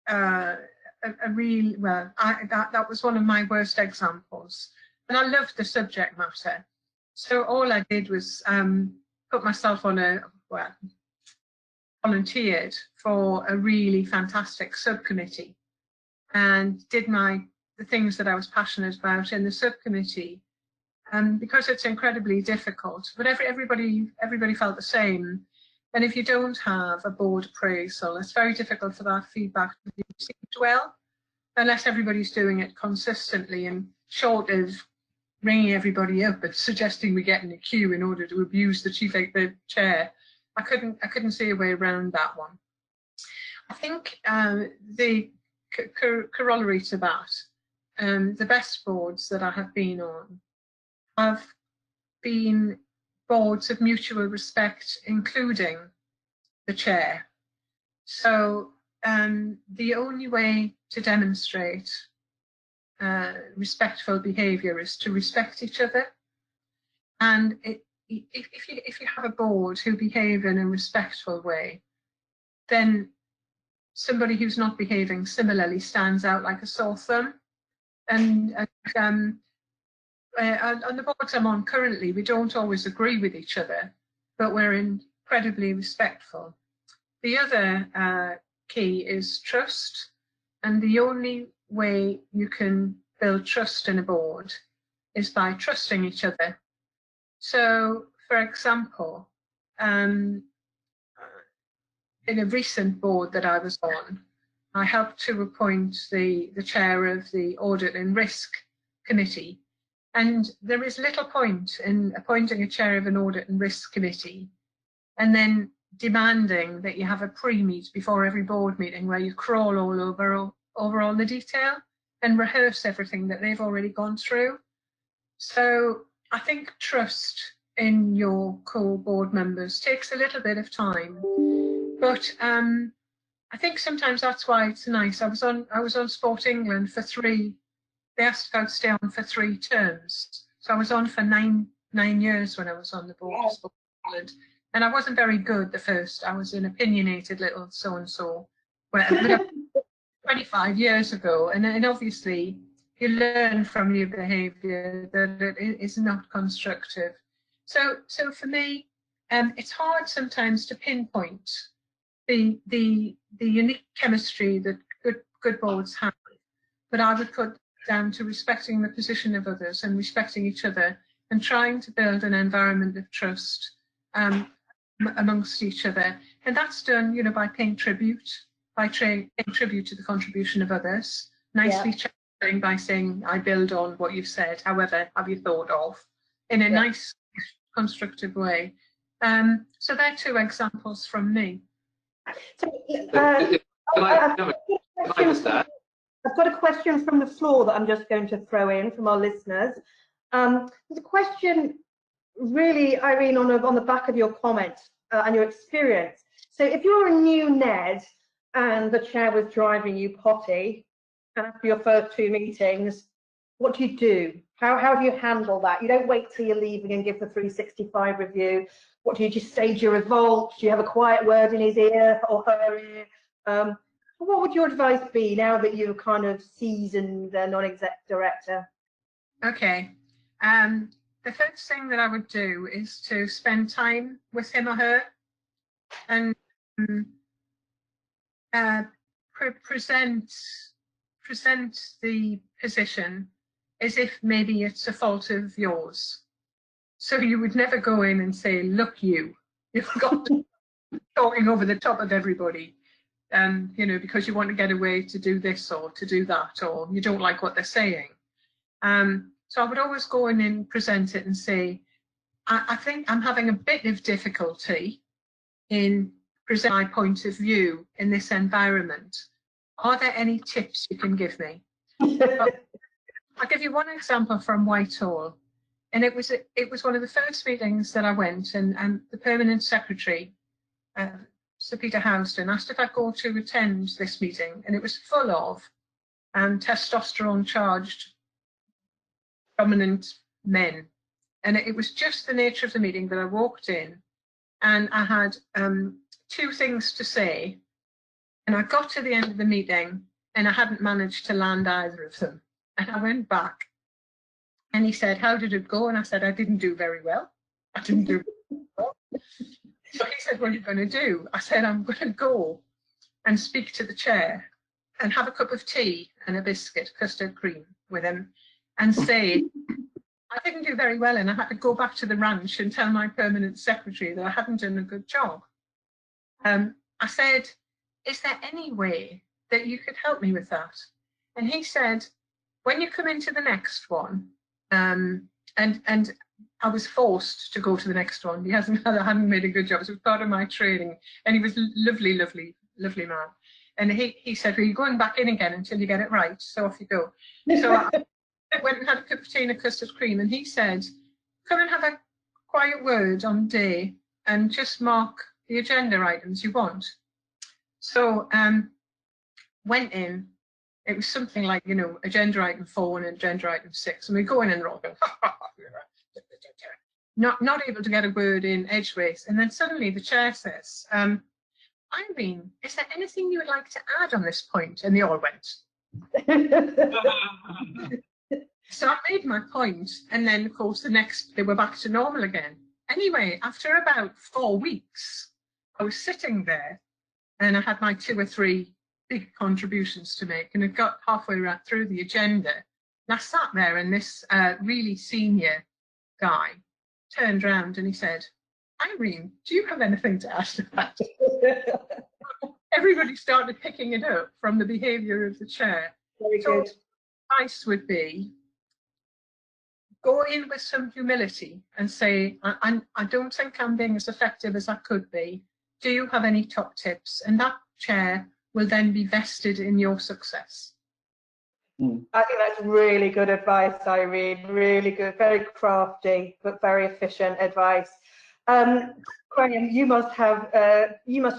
a real, well, that was one of my worst examples. And I loved the subject matter. So all I did was put myself on volunteered for a really fantastic subcommittee and did the things that I was passionate about in the subcommittee. Because it's incredibly difficult, but everybody felt the same. And if you don't have a board appraisal, it's very difficult for that feedback to be received well, unless everybody's doing it consistently, and short of ringing everybody up and suggesting we get in a queue in order to abuse the chair. I couldn't see a way around that one. I think the corollary to that, the best boards that I have been on have been boards of mutual respect, including the chair. So the only way to demonstrate respectful behaviour is to respect each other. And if you have a board who behave in a respectful way, then somebody who's not behaving similarly stands out like a sore thumb. And on the boards I'm on currently, we don't always agree with each other, but we're incredibly respectful. The other key is trust, and the only way you can build trust in a board is by trusting each other. So, for example, in a recent board that I was on, I helped to appoint the chair of the Audit and Risk Committee. And there is little point in appointing a chair of an Audit and Risk Committee and then demanding that you have a pre-meet before every board meeting where you crawl all over all the detail and rehearse everything that they've already gone through. So I think trust in your co-board members takes a little bit of time, but I think sometimes that's why it's nice. I was on Sport England for they asked if I'd stay on for 3 terms. So I was on for nine years when I was on the board of Sport England. And I wasn't very good the first. I was an opinionated little so-and-so 25 years ago. And obviously you learn from your behaviour that it is not constructive. So for me, it's hard sometimes to pinpoint the unique chemistry that good boards have. But I would put down to respecting the position of others and respecting each other and trying to build an environment of trust amongst each other. And that's done, by paying tribute, paying tribute to the contribution of others, nicely challenging by saying, I build on what you've said, however have you thought of, in a nice, constructive way. So they're 2 examples from me. So, I've got a question from the floor that I'm just going to throw in from our listeners. There's a question, really, Irene, on the back of your comment and your experience. So if you're a new NED and the chair was driving you potty, and after your first 2 meetings, what do? How do you handle that? You don't wait till you're leaving and give the 365 review. What do you just say? Do you revolt? Do you have a quiet word in his ear or her ear? What would your advice be now that you're kind of seasoned non-exec director? Okay. The first thing that I would do is to spend time with him or her. and present the position as if maybe it's a fault of yours. So you would never go in and say, look, you've got to talking over the top of everybody, you know, because you want to get away to do this or to do that, or you don't like what they're saying. So I would always go in and present it and say, I think I'm having a bit of difficulty in presenting my point of view in this environment. Are there any tips you can give me? I'll give you one example from Whitehall. And it was one of the first meetings that I went, and the permanent secretary, Sir Peter Housden, asked if I'd go to attend this meeting, and it was full of testosterone-charged dominant men. And it was just the nature of the meeting that I walked in, and I had 2 things to say, and I got to the end of the meeting, and I hadn't managed to land either of them. And I went back. And he said, how did it go? And I said, I didn't do very well. I didn't do very well. So he said, what are you going to do? I said, I'm going to go and speak to the chair and have a cup of tea and a biscuit, custard cream with him, and say, I didn't do very well, and I had to go back to the ranch and tell my permanent secretary that I hadn't done a good job. I said, is there any way that you could help me with that? And he said, when you come into the next one, and I was forced to go to the next one. I hadn't made a good job. It was part of my training, and he was lovely, lovely, lovely man. And he said, well, you're going back in again until you get it right. So off you go. So I went and had a cup of tea and a custard cream, and he said, come and have a quiet word on day and just mark the agenda items you want. So went in. It was something like, you know, agenda item 4 and agenda item 6. And we go in and roll, not able to get a word in edgeways. And then suddenly the chair says, Irene, is there anything you would like to add on this point? And they all went. So I made my point. And then, of course, they were back to normal again. Anyway, after about 4 weeks, I was sitting there and I had my 2 or 3 big contributions to make, and it got halfway right through the agenda, and I sat there, and this really senior guy turned around and he said, Irene, do you have anything to add to that? Everybody started picking it up from the behaviour of the chair. Very good. Advice would be, go in with some humility and say, I don't think I'm being as effective as I could be. Do you have any top tips? And that chair will then be vested in your success. I think that's really good advice, Irene. Really good, very crafty, but very efficient advice. Graham, you must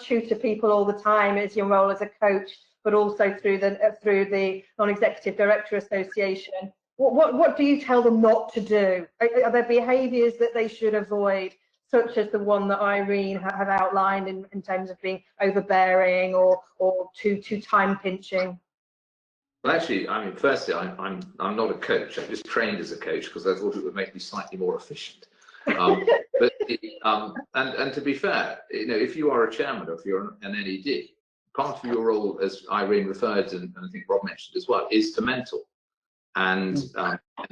tutor people all the time as your role as a coach, but also through the Non-Executive Director Association. What do you tell them not to do? Are there behaviours that they should avoid, such as the one that Irene have outlined in terms of being overbearing or too time pinching? Well, actually, I mean, firstly, I'm not a coach. I just trained as a coach because I thought it would make me slightly more efficient. And to be fair, you know, if you are a chairman or if you're an NED, part of your role, as Irene referred to, and I think Rob mentioned as well, is to mentor. And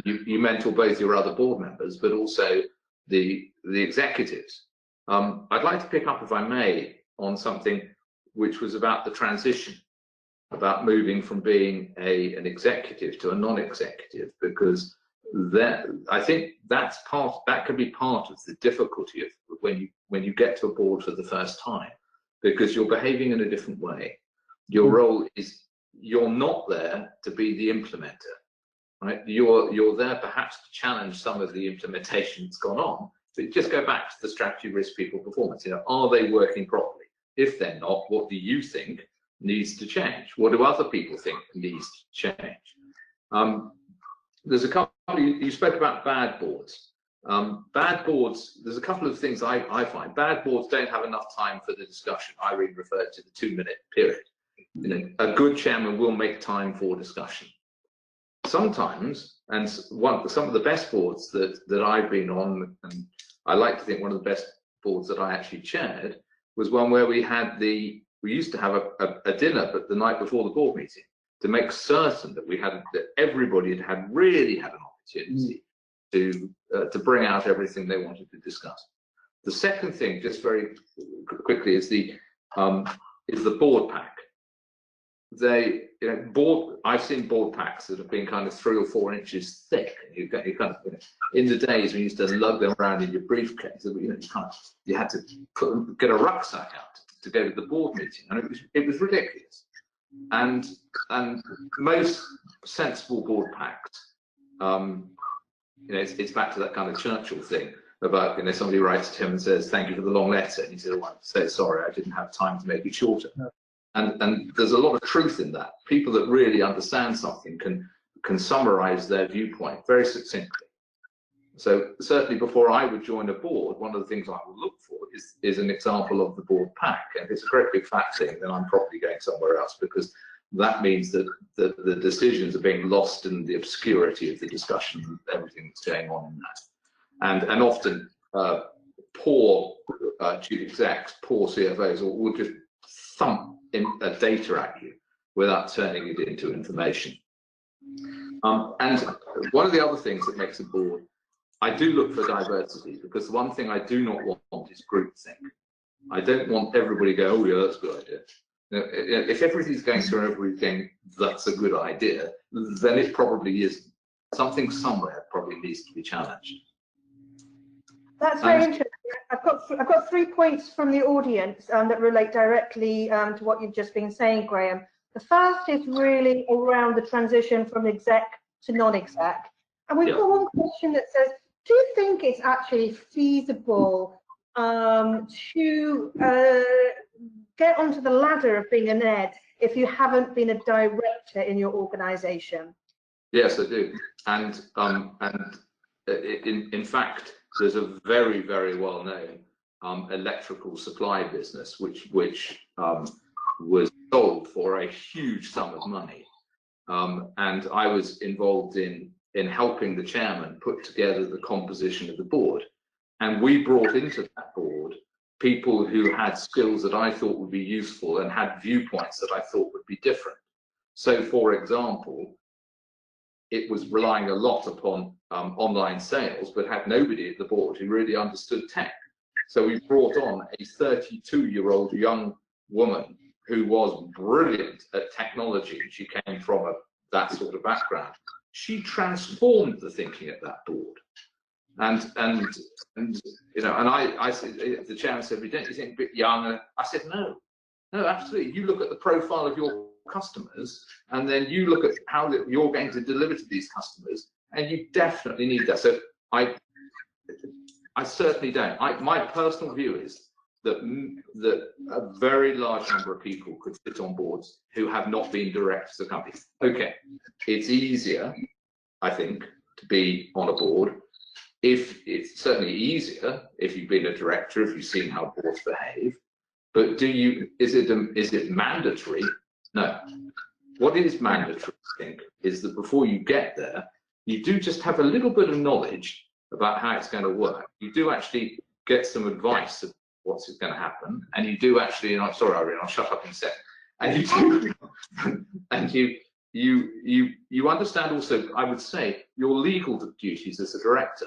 you mentor both your other board members, but also the executives. I'd like to pick up, if I may, on something which was about the transition, about moving from being an executive to a non-executive, because I think that could be part of the difficulty of when you get to a board for the first time, because you're behaving in a different way. Your role is, you're not there to be the implementer, right? You're there perhaps to challenge some of the implementation that's gone on, but just go back to the strategy, risk, people, performance. You know, are they working properly? If they're not, what do you think needs to change? What do other people think needs to change? There's a couple, you spoke about bad boards. Bad boards, there's a couple of things I find. Bad boards don't have enough time for the discussion. Irene referred to the 2-minute period. You know, a good chairman will make time for discussion. Sometimes, and some of the best boards that I've been on, and I like to think one of the best boards that I actually chaired, was one where we used to have a dinner but the night before the board meeting to make certain that everybody had really had an opportunity to bring out everything they wanted to discuss. The second thing, just very quickly, is the board pack. I've seen board packs that have been kind of 3 or 4 inches thick. You kind of, in the days when you used to lug them around in your briefcase, you had to get a rucksack out to go to the board meeting, and it was ridiculous. And most sensible board packs, it's back to that kind of Churchill thing about, somebody writes to him and says, "Thank you for the long letter," and he said, "Oh, I'm so sorry, I didn't have time to make it shorter." No. And there's a lot of truth in that. People that really understand something can summarize their viewpoint very succinctly. So certainly before I would join a board, one of the things I will look for is an example of the board pack. And if it's a great big fat thing, then I'm probably going somewhere else, because that means that the decisions are being lost in the obscurity of the discussion and everything that's going on in that. And often poor chief execs, poor CFOs will just thump data at you without turning it into information. And one of the other things that makes a board, I do look for diversity, because the one thing I do not want is groupthink. I don't want everybody to go, "Oh yeah, that's a good idea." If everybody's going through everything that's a good idea, then it probably isn't. Something somewhere probably needs to be challenged. That's very interesting. I've got 3 points from the audience that relate directly to what you've just been saying, Graham. The first is really around the transition from exec to non-exec. And we've got one question that says, do you think it's actually feasible to get onto the ladder of being an NED if you haven't been a director in your organisation? Yes, I do. And in fact, there's a very, very well-known electrical supply business which was sold for a huge sum of money. And I was involved in helping the chairman put together the composition of the board. And we brought into that board people who had skills that I thought would be useful and had viewpoints that I thought would be different. So, for example, it was relying a lot upon online sales, but had nobody at the board who really understood tech. So we brought on a 32-year-old young woman who was brilliant at technology. She came from that sort of background. She transformed the thinking at that board. And I said, the chairman said, "We don't you think a bit young?" I said, no, absolutely. You look at the profile of your customers, and then you look at how you're going to deliver to these customers, and you definitely need that. So I certainly don't. My personal view is that a very large number of people could sit on boards who have not been directors of companies. Okay, it's easier, I think, to be on a board. If it's certainly easier if you've been a director, if you've seen how boards behave. But is it mandatory? No. What is mandatory, I think, is that before you get there, you do just have a little bit of knowledge about how it's going to work. You do actually get some advice of what's going to happen, and you do actually. And I'm sorry, Irene, I'll shut up in a second. And you do, and you understand also, I would say, your legal duties as a director.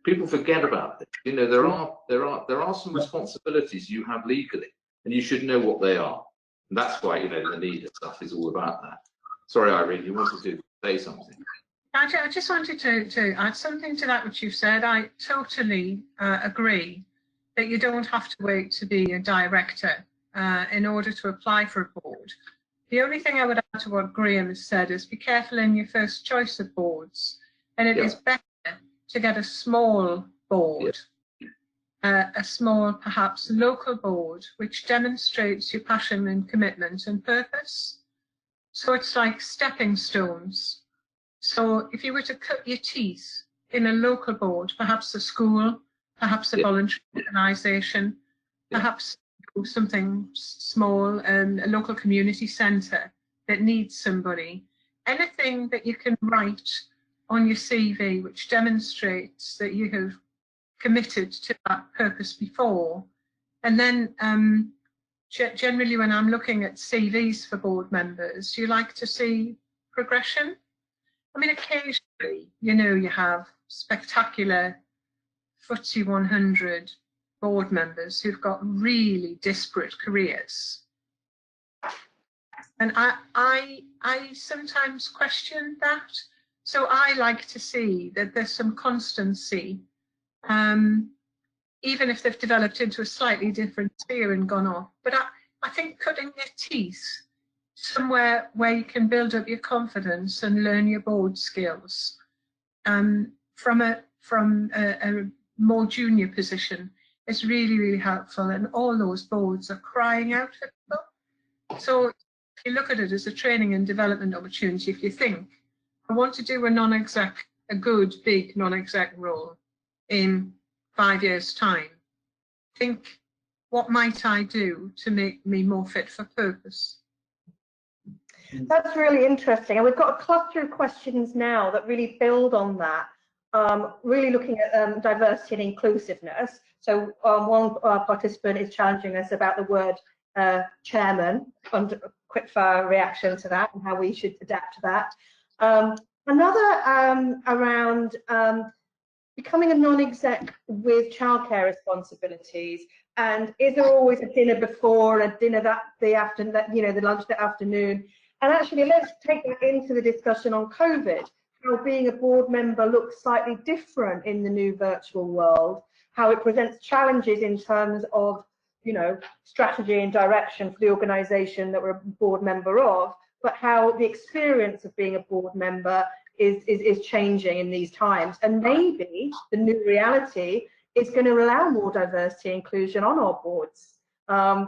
People forget about this. There are some responsibilities you have legally, and you should know what they are. And that's why the NED stuff is all about that. Sorry, Irene, you wanted to say something. I just wanted to add something to that which you've said. I totally agree that you don't have to wait to be a director in order to apply for a board. The only thing I would add to what Graham has said is be careful in your first choice of boards. And it is better to get a small board, a small, perhaps local board, which demonstrates your passion and commitment and purpose. So it's like stepping stones. So if you were to cut your teeth in a local board, perhaps a school, perhaps a voluntary organisation, perhaps something small, a local community centre that needs somebody, anything that you can write on your CV which demonstrates that you have committed to that purpose before, And then generally when I'm looking at CVs for board members, do you like to see progression? I mean, occasionally, you know, you have spectacular FTSE 100 board members who've got really disparate careers. And I sometimes question that. So I like to see that there's some constancy, even if they've developed into a slightly different sphere and gone off. But I think cutting your teeth somewhere where you can build up your confidence and learn your board skills from a more junior position is really, really helpful. And all those boards are crying out for people. So if you look at it as a training and development opportunity, if you think, I want to do a good, big non-exec role in 5 years' time, think, what might I do to make me more fit for purpose? That's really interesting. And we've got a cluster of questions now that really build on that, really looking at diversity and inclusiveness. So one participant is challenging us about the word chairman, and a quick fire reaction to that and how we should adapt to that. Another around becoming a non-exec with childcare responsibilities, and is there always a dinner before and a dinner the lunch that afternoon? And actually, let's take that into the discussion on COVID, how being a board member looks slightly different in the new virtual world, how it presents challenges in terms of, you know, strategy and direction for the organisation that we're a board member of, but how the experience of being a board member is changing in these times. And maybe the new reality is going to allow more diversity and inclusion on our boards,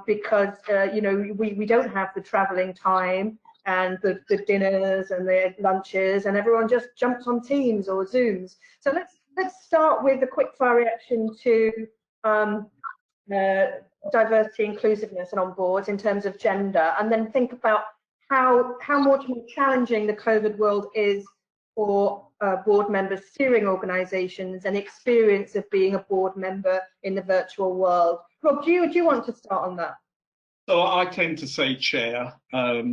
because you know, we don't have the travelling time and the dinners and the lunches, and everyone just jumps on Teams or Zooms. So let's start with a quick fire reaction to diversity, inclusiveness, and on boards in terms of gender, and then think about how much more challenging the COVID world is for board members steering organisations and experience of being a board member in the virtual world. Rob, do you want to start on that? So I tend to say chair, but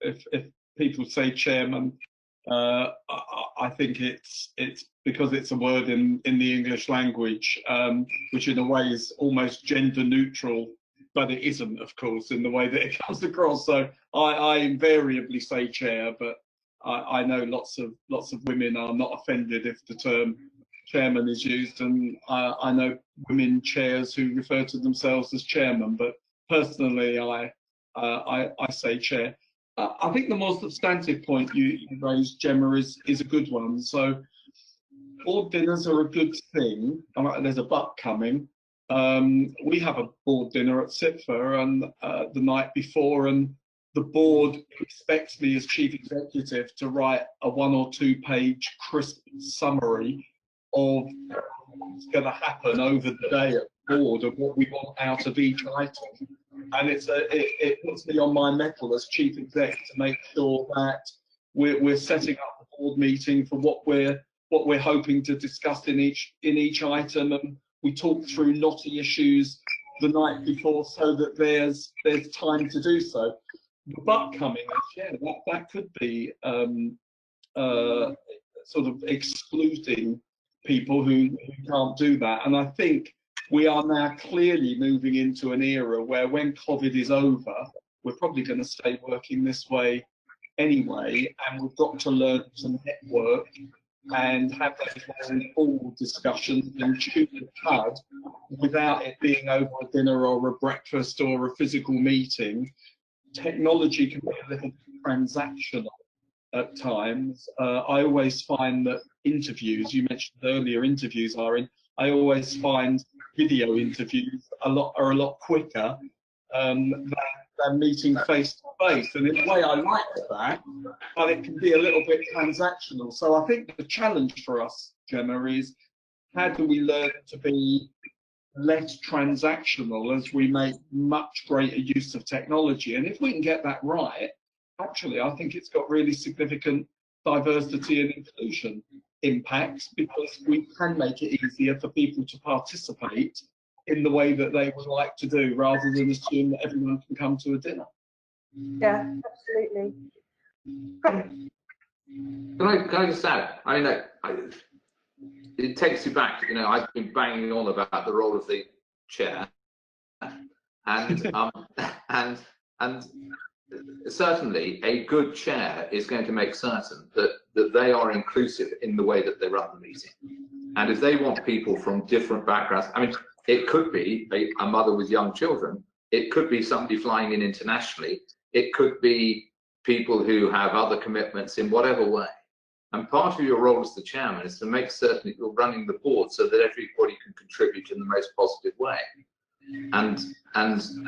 if people say chairman, I think it's because it's a word in the English language, which in a way is almost gender neutral, but it isn't, of course, in the way that it comes across. So I invariably say chair, but I know lots of women are not offended if the term chairman is used, and I know women chairs who refer to themselves as chairman, but personally I say chair. I think the more substantive point you raised, Gemma, is a good one. So board dinners are a good thing. There's a but coming. We have a board dinner at CIPFA and the night before, and the board expects me as chief executive to write a 1 or 2 page crisp summary of what's going to happen over the day at the board and what we want out of each item. And it puts me on my mettle as chief exec to make sure that we're setting up the board meeting for what we're hoping to discuss in each item, and we talk through knotty issues the night before so that there's time to do so. The but coming is, yeah, that could be sort of excluding people who can't do that. And I think we are now clearly moving into an era where when COVID is over, we're probably going to stay working this way anyway, and we've got to learn to network and have those very formal discussions and chew the cud without it being over a dinner or a breakfast or a physical meeting. Technology can be a little transactional at times. I always find that interviews, you mentioned earlier interviews, Irene, I always find video interviews are a lot quicker than meeting face to face. And in a way I like that, but it can be a little bit transactional. So I think the challenge for us, Gemma, is how do we learn to be less transactional as we make much greater use of technology? And if we can get that right, actually, I think it's got really significant diversity and inclusion impacts, because we can make it easier for people to participate in the way that they would like to do, rather than assume that everyone can come to a dinner. Yeah, absolutely. Can I just add? I mean, it takes you back. You know, I've been banging on about the role of the chair, and and certainly a good chair is going to make certain that they are inclusive in the way that they run the meeting. And if they want people from different backgrounds, I mean, it could be a mother with young children, it could be somebody flying in internationally, it could be people who have other commitments in whatever way. And part of your role as the chairman is to make certain that you're running the board so that everybody can contribute in the most positive way. And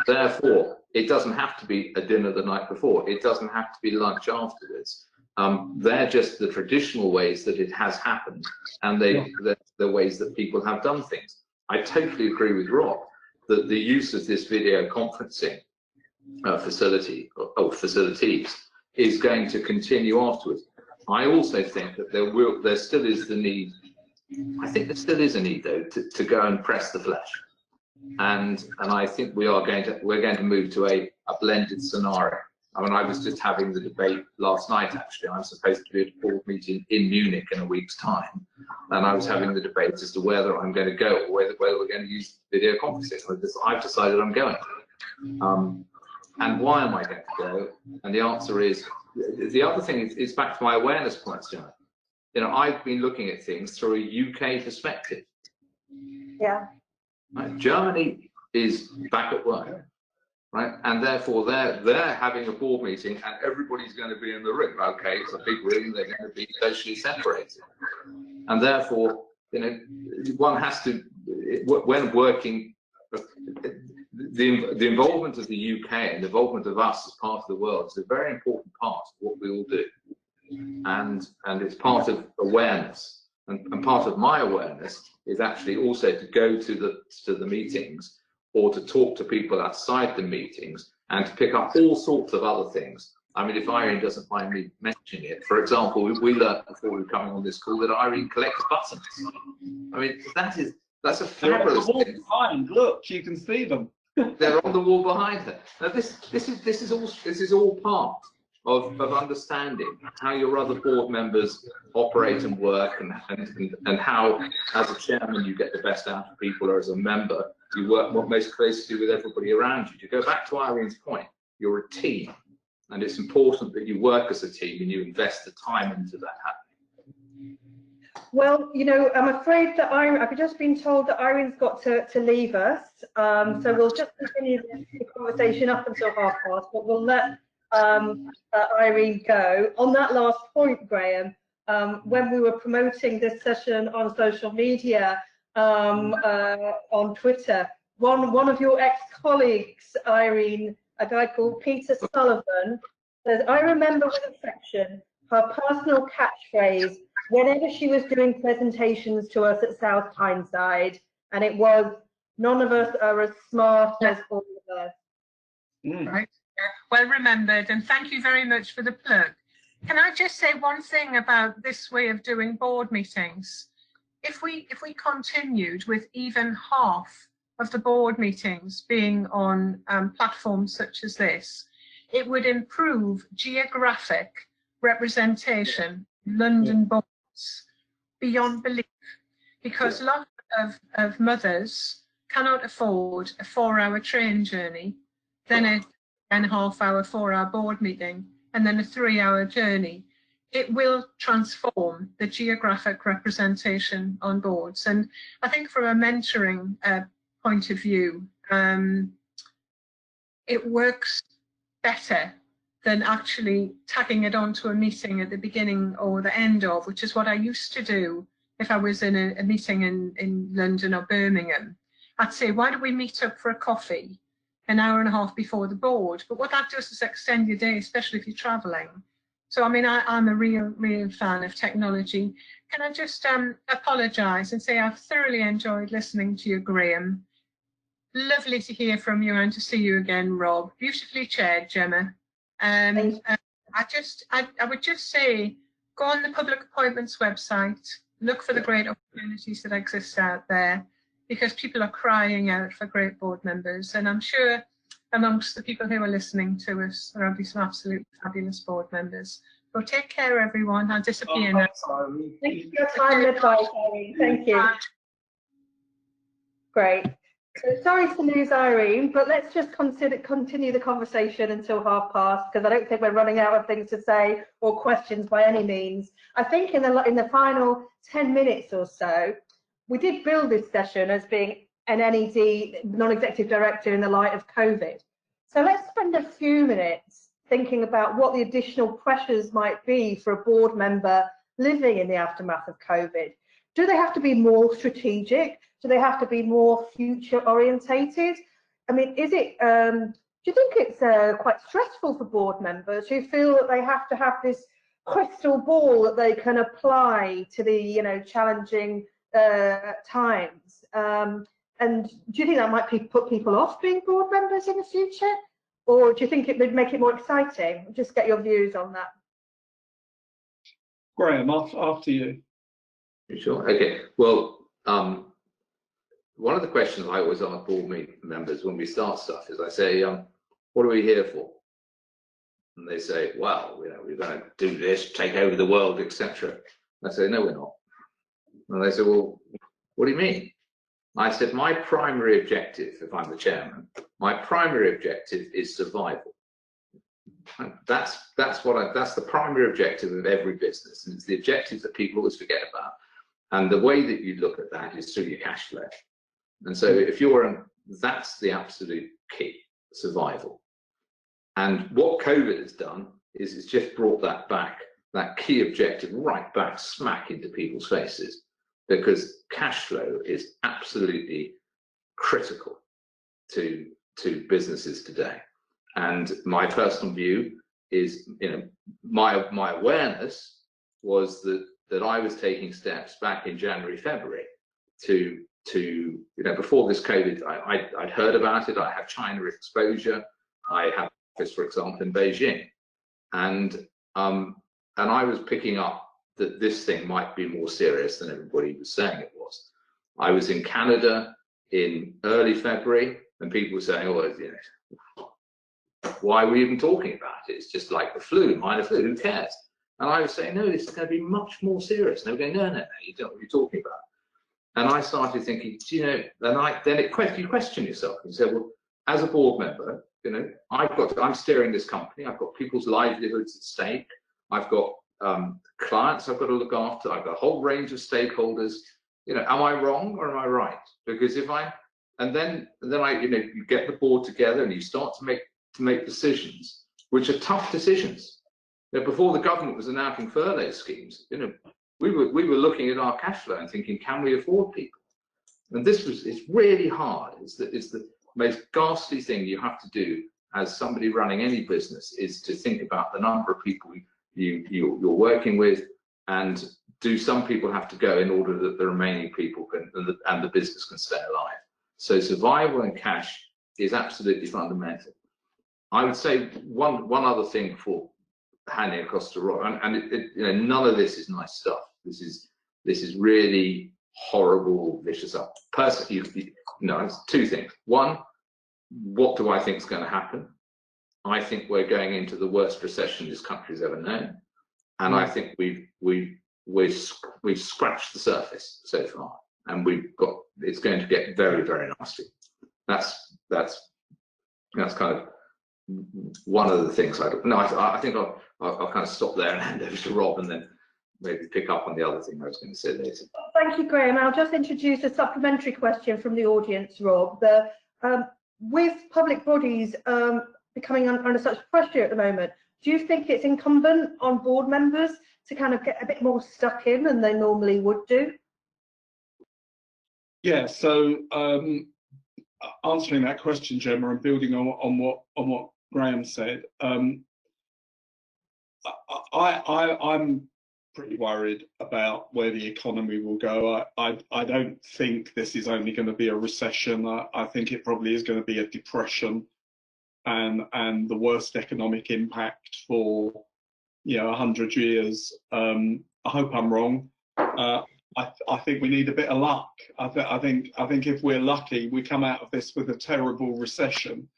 therefore, it doesn't have to be a dinner the night before. It doesn't have to be lunch afterwards. They're just the traditional ways that it has happened, and the ways that people have done things. I totally agree with Rob that the use of this video conferencing facility or facilities is going to continue afterwards. I also think that there still is the need. I think there still is a need, though, to go and press the flesh. And I think we're going to move to a blended scenario. I mean, I was just having the debate last night, actually. I'm supposed to be at a board meeting in Munich in a week's time, and I was having the debate as to whether I'm going to go or whether we're going to use video conferencing. I've decided I'm going. And why am I going to go? And the answer is, the other thing is back to my awareness points, Gemma. You know, I've been looking at things through a UK perspective. Yeah. Right? Germany is back at work, right? And therefore they're having a board meeting and everybody's going to be in the room. Okay, it's a big room, they're going to be socially separated. And therefore, you know, one has to, when working, the involvement of the UK and the involvement of us as part of the world is a very important part of what we all do. And it's part of awareness. And part of my awareness is actually also to go to the meetings, or to talk to people outside the meetings, and to pick up all sorts of other things. I mean, if Irene doesn't mind me mentioning it, for example, we learned before we were coming on this call that Irene collects buttons. I mean, that's a fabulous thing. Behind. Look, you can see them. They're on the wall behind her. Now, this is all part of understanding how your other board members operate and work, and how, as a chairman, you get the best out of people, or as a member, you work most closely with everybody around you. To go back to Irene's point, you're a team, and it's important that you work as a team and you invest the time into that happening. Well, you know, I'm afraid that I've just been told that Irene's got to leave us, so we'll just continue the conversation up until past, but we'll let Irene go. On that last point, Graham, when we were promoting this session on social media, on Twitter, one of your ex-colleagues, Irene, a guy called Peter Sullivan, says, "I remember with affection her personal catchphrase whenever she was doing presentations to us at South Tyneside, and it was, 'None of us are as smart as all of us.'" Right. Well remembered, and thank you very much for the plug. Can I just say one thing about this way of doing board meetings? If we continued with even half of the board meetings being on platforms such as this, it would improve geographic representation in London boards beyond belief, because lots of mothers cannot afford a 4-hour train journey, then a 10.5-hour, 4-hour board meeting, and then a 3-hour journey. It will transform the geographic representation on boards. And I think from a mentoring point of view, it works better than actually tagging it onto a meeting at the beginning or the end of, which is what I used to do if I was in a meeting in London or Birmingham. I'd say, why don't we meet up for a coffee an hour and a half before the board? But what that does is extend your day, especially if you're traveling. So, I mean, I'm a real fan of technology. Can I just apologise and say I've thoroughly enjoyed listening to you, Graham. Lovely to hear from you and to see you again, Rob. Beautifully chaired, Gemma. I would just say, go on the public appointments website, look for the great opportunities that exist out there, because people are crying out for great board members. And I'm sure amongst the people who are listening to us, there will be some absolutely fabulous board members. So take care, everyone. I'll disappear now. Thank you for your time and advice, Irene. Thank you. Great. So sorry to lose Irene, but let's just continue the conversation until past, because I don't think we're running out of things to say or questions by any means. I think in the final 10 minutes or so, we did build this session as being an NED, non-executive director, in the light of COVID. So let's spend a few minutes thinking about what the additional pressures might be for a board member living in the aftermath of COVID. Do they have to be more strategic? Do they have to be more future orientated? I mean, is it, do you think it's quite stressful for board members who feel that they have to have this crystal ball that they can apply to the, challenging times? And do you think that might put people off being board members in the future? Or do you think it would make it more exciting? Just get your views on that. Graham, after you. Sure. Okay. Well, one of the questions I always ask board members when we start stuff is I say, what are we here for? And they say, well, we're going to do this, take over the world, etc. I say, no, we're not. And they say, well, what do you mean? I said, my primary objective, if I'm the chairman, my primary objective is survival. That's the primary objective of every business, and it's the objective that people always forget about. And the way that you look at that is through your cash flow. And so if that's the absolute key, survival. And what COVID has done is it's just brought that back, that key objective right back smack into people's faces, because cash flow is absolutely critical to businesses today. And my personal view is, my awareness was that I was taking steps back in January, February to before this COVID, I'd heard about it. I have China exposure. I have office, for example, in Beijing, and I was picking up that this thing might be more serious than everybody was saying it was. I was in Canada in early February, and people were saying, "Oh, why are we even talking about it? It's just like the flu, minor flu. Who cares?" And I was saying, "No, this is going to be much more serious." And they were going, "No, you don't know what you're talking about." And I started thinking, then you question yourself and say, well, as a board member, I'm steering this company. I've got people's livelihoods at stake. I've got clients I've got to look after. I've got a whole range of stakeholders. Am I wrong or am I right? Because then you get the board together and you start to make decisions, which are tough decisions. Before the government was announcing furlough schemes, we were looking at our cash flow and thinking, can we afford people? And it's really hard. It's the most ghastly thing you have to do as somebody running any business, is to think about the number of people you're working with, and do some people have to go in order that the remaining people and the business can stay alive. So survival and cash is absolutely fundamental. I would say one other thing before handing across to Rob, and none of this is nice stuff. This is really horrible, vicious stuff. Personally, it's two things. One, what do I think is going to happen? I think we're going into the worst recession this country's ever known, and I think we've scratched the surface so far, and it's going to get very, very nasty. That's kind of one of the things I think I'll kind of stop there and hand over to Rob, and then maybe pick up on the other thing I was going to say later. Thank you, Graham. I'll just introduce a supplementary question from the audience, Rob. With public bodies becoming under such pressure at the moment, do you think it's incumbent on board members to kind of get a bit more stuck in than they normally would do? Yeah, so answering that question, Gemma, and building on what Graham said, I'm pretty worried about where the economy will go. I don't think this is only going to be a recession. I think it probably is going to be a depression, and the worst economic impact for 100 years. I hope I'm wrong. I think we need a bit of luck. I think if we're lucky, we come out of this with a terrible recession,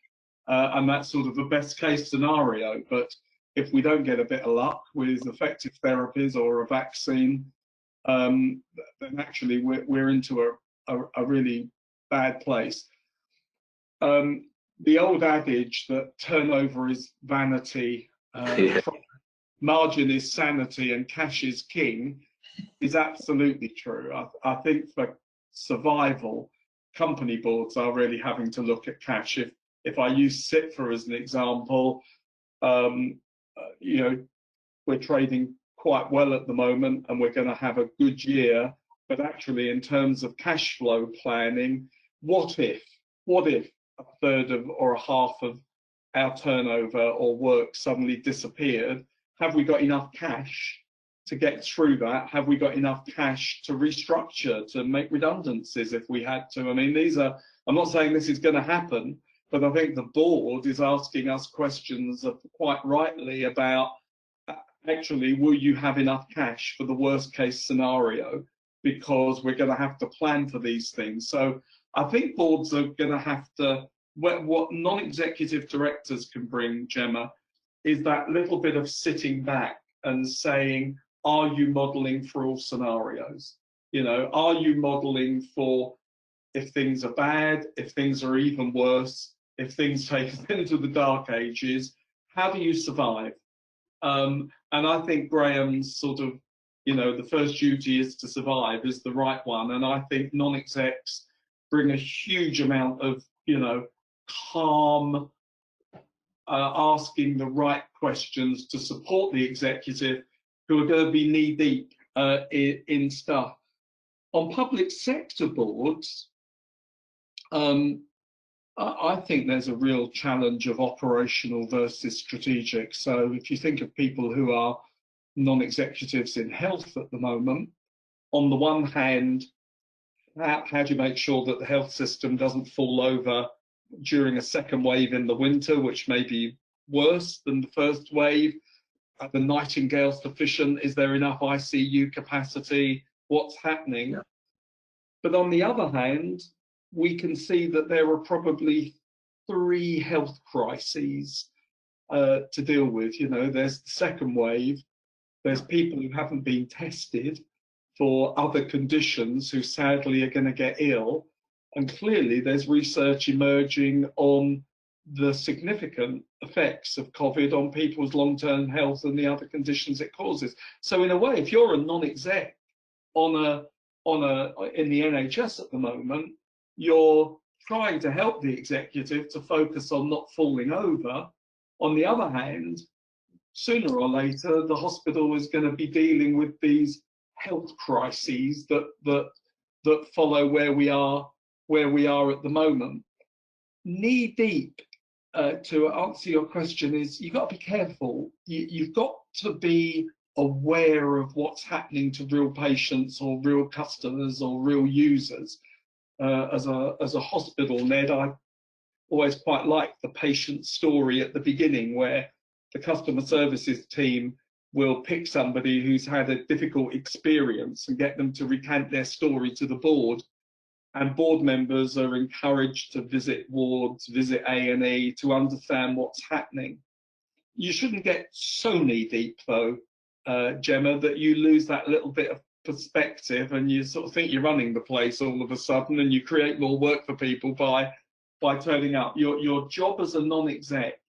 and that's sort of the best case scenario. But if we don't get a bit of luck with effective therapies or a vaccine, then actually we're into a really bad place. The old adage that turnover is vanity, margin is sanity, and cash is king is absolutely true. I think for survival, company boards are really having to look at cash. If I use CIPFA as an example, we're trading quite well at the moment, and we're going to have a good year. But actually, in terms of cash flow planning, what if a third of or a half of our turnover or work suddenly disappeared? Have we got enough cash to get through that? Have we got enough cash to restructure, to make redundancies if we had to? I mean, I'm not saying this is going to happen, but I think the board is asking us questions quite rightly about, actually, will you have enough cash for the worst case scenario? Because we're going to have to plan for these things. So I think boards are going to have to, what non-executive directors can bring, Gemma, is that little bit of sitting back and saying, are you modelling for all scenarios? Are you modelling for if things are bad, if things are even worse, if things take us into the dark ages, how do you survive? And I think Graham's sort of, the first duty is to survive is the right one. And I think non-execs bring a huge amount of, calm, asking the right questions to support the executive, who are going to be knee deep in stuff. On public sector boards, I think there's a real challenge of operational versus strategic. So if you think of people who are non-executives in health at the moment, on the one hand, how do you make sure that the health system doesn't fall over during a second wave in the winter, which may be worse than the first wave? Are the Nightingales sufficient? Is there enough ICU capacity? What's happening? Yeah. But on the other hand, we can see that there are probably 3 health crises to deal with. There's the second wave. There's people who haven't been tested for other conditions who sadly are going to get ill. And clearly there's research emerging on the significant effects of COVID on people's long-term health and the other conditions it causes. So in a way, if you're a non-exec in the NHS at the moment, you're trying to help the executive to focus on not falling over. On the other hand, sooner or later, the hospital is going to be dealing with these health crises that follow where we are at the moment. Knee deep, to answer your question, is you've got to be careful. You've got to be aware of what's happening to real patients or real customers or real users. As a hospital NED, I always quite like the patient story at the beginning, where the customer services team will pick somebody who's had a difficult experience and get them to recant their story to the board. And board members are encouraged to visit wards, visit A&E to understand what's happening. You shouldn't get so knee deep though, Gemma, that you lose that little bit of perspective and you sort of think you're running the place all of a sudden, and you create more work for people by turning up. Your job as a non-exec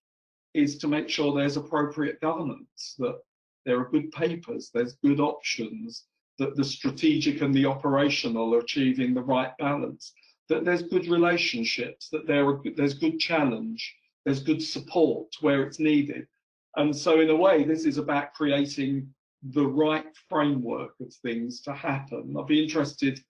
is to make sure there's appropriate governance, that there are good papers, there's good options, that the strategic and the operational are achieving the right balance, that there's good relationships, that there's good challenge, there's good support where it's needed. And so in a way, this is about creating the right framework of things to happen. I'd be interested,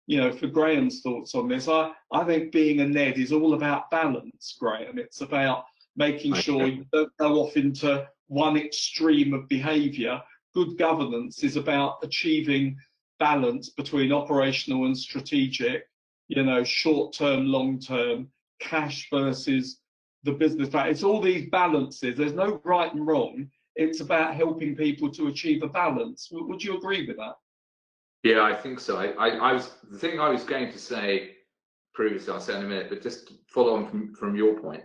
for Graham's thoughts on this. I think being a NED is all about balance, Graham. It's about making sure you don't go off into one extreme of behaviour. Good governance is about achieving balance between operational and strategic, short-term, long-term, cash versus the business. It's all these balances. There's no right and wrong. it's about helping people to achieve a balance. Would you agree with that? Yeah, I think so. The thing I was going to say previously, I'll say in a minute, but just to follow on from your point,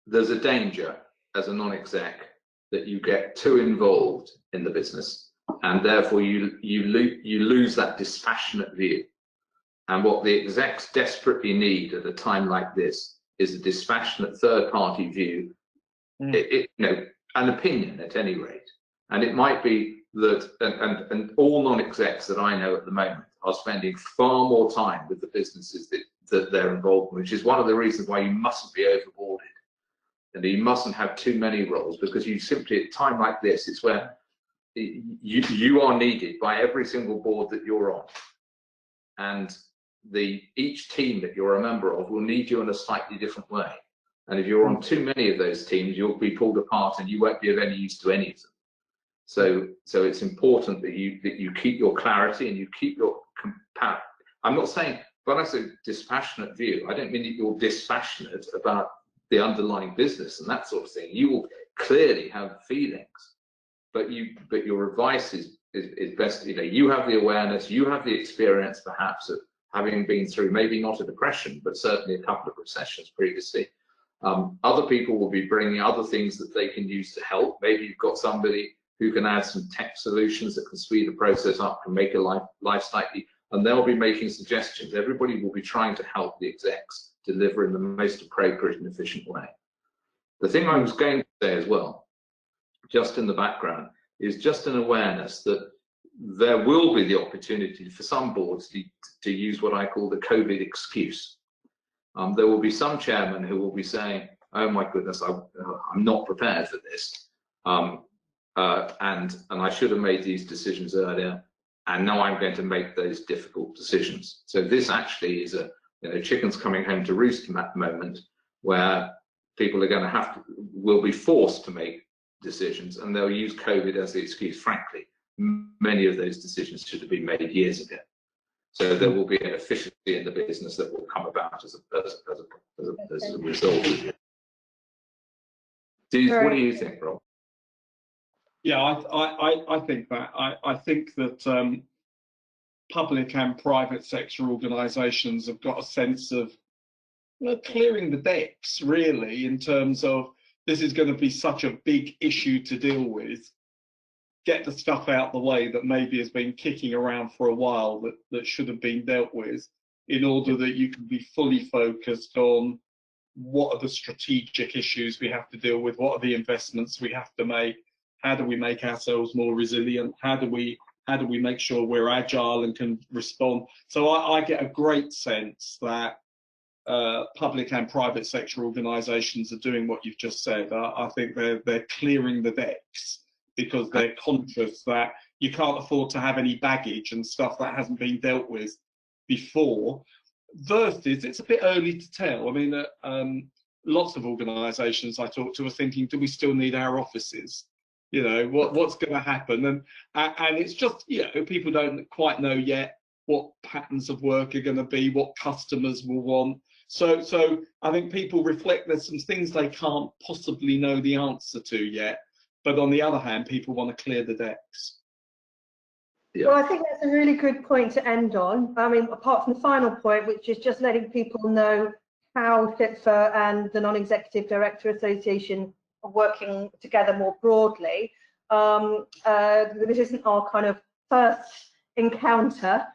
there's a danger as a non-exec that you get too involved in the business, and therefore you lose that dispassionate view. And what the execs desperately need at a time like this is a dispassionate third-party view, an opinion at any rate. And it might be that, and all non-execs that I know at the moment are spending far more time with the businesses that they're involved in, which is one of the reasons why you mustn't be overboarded. And you mustn't have too many roles, because you simply, at a time like this, it's where you are needed by every single board that you're on. And each team that you're a member of will need you in a slightly different way. And if you're on too many of those teams, you'll be pulled apart and you won't be of any use to any of them. So it's important that you keep your clarity and you keep your I'm not saying, when I say dispassionate view, I don't mean that you're dispassionate about the underlying business and that sort of thing. You will clearly have feelings, but your advice is best. You have the awareness, you have the experience perhaps of having been through maybe not a depression, but certainly a couple of recessions previously. Other people will be bringing other things that they can use to help. Maybe you've got somebody who can add some tech solutions that can speed the process up and make a life slightly, and they'll be making suggestions. Everybody will be trying to help the execs deliver in the most appropriate and efficient way. The thing I was going to say as well, just in the background, is just an awareness that there will be the opportunity for some boards to use what I call the COVID excuse. There will be some chairman who will be saying, oh my goodness, I'm not prepared for this. And I should have made these decisions earlier, and now I'm going to make those difficult decisions. So this actually is chickens coming home to roost moment, where people are going to will be forced to make decisions, and they'll use COVID as the excuse. Frankly, many of those decisions should have been made years ago. So there will be an efficiency in the business that will come about as a result. What do you think, Rob? Yeah, I think that. I think that public and private sector organisations have got a sense of clearing the decks, really, in terms of this is going to be such a big issue to deal with. Get the stuff out the way that maybe has been kicking around for a while that should have been dealt with, in order that you can be fully focused on what are the strategic issues we have to deal with, what are the investments we have to make, how do we make ourselves more resilient, how do we make sure we're agile and can respond. So I get a great sense that public and private sector organisations are doing what you've just said. I think they're clearing the decks, because they're conscious that you can't afford to have any baggage and stuff that hasn't been dealt with before. Versus, it's a bit early to tell. I mean, lots of organisations I talk to are thinking, do we still need our offices? What's going to happen? And it's just, people don't quite know yet what patterns of work are going to be, what customers will want. So I think people reflect there's some things they can't possibly know the answer to yet. But on the other hand, people want to clear the decks. Yeah. Well, I think that's a really good point to end on. I mean, apart from the final point, which is just letting people know how CIPFA and the Non-Executive Director Association are working together more broadly. This isn't our kind of first encounter.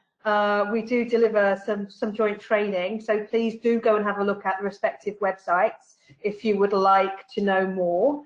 We do deliver some joint training, so please do go and have a look at the respective websites if you would like to know more.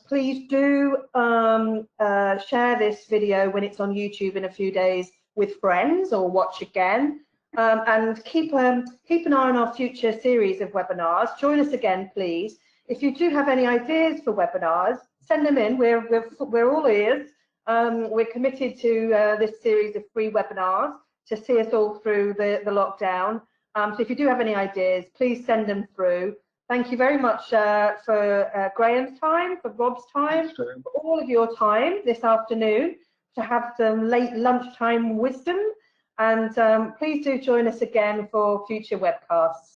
Please do share this video when it's on YouTube in a few days with friends, or watch again, and keep an eye on our future series of webinars. Join us again, please. If you do have any ideas for webinars, send them in. We're all ears. We're committed to this series of free webinars to see us all through the lockdown. So if you do have any ideas, please send them through. Thank you very much for Graham's time, for Rob's time, for all of your time this afternoon to have some late lunchtime wisdom. And please do join us again for future webcasts.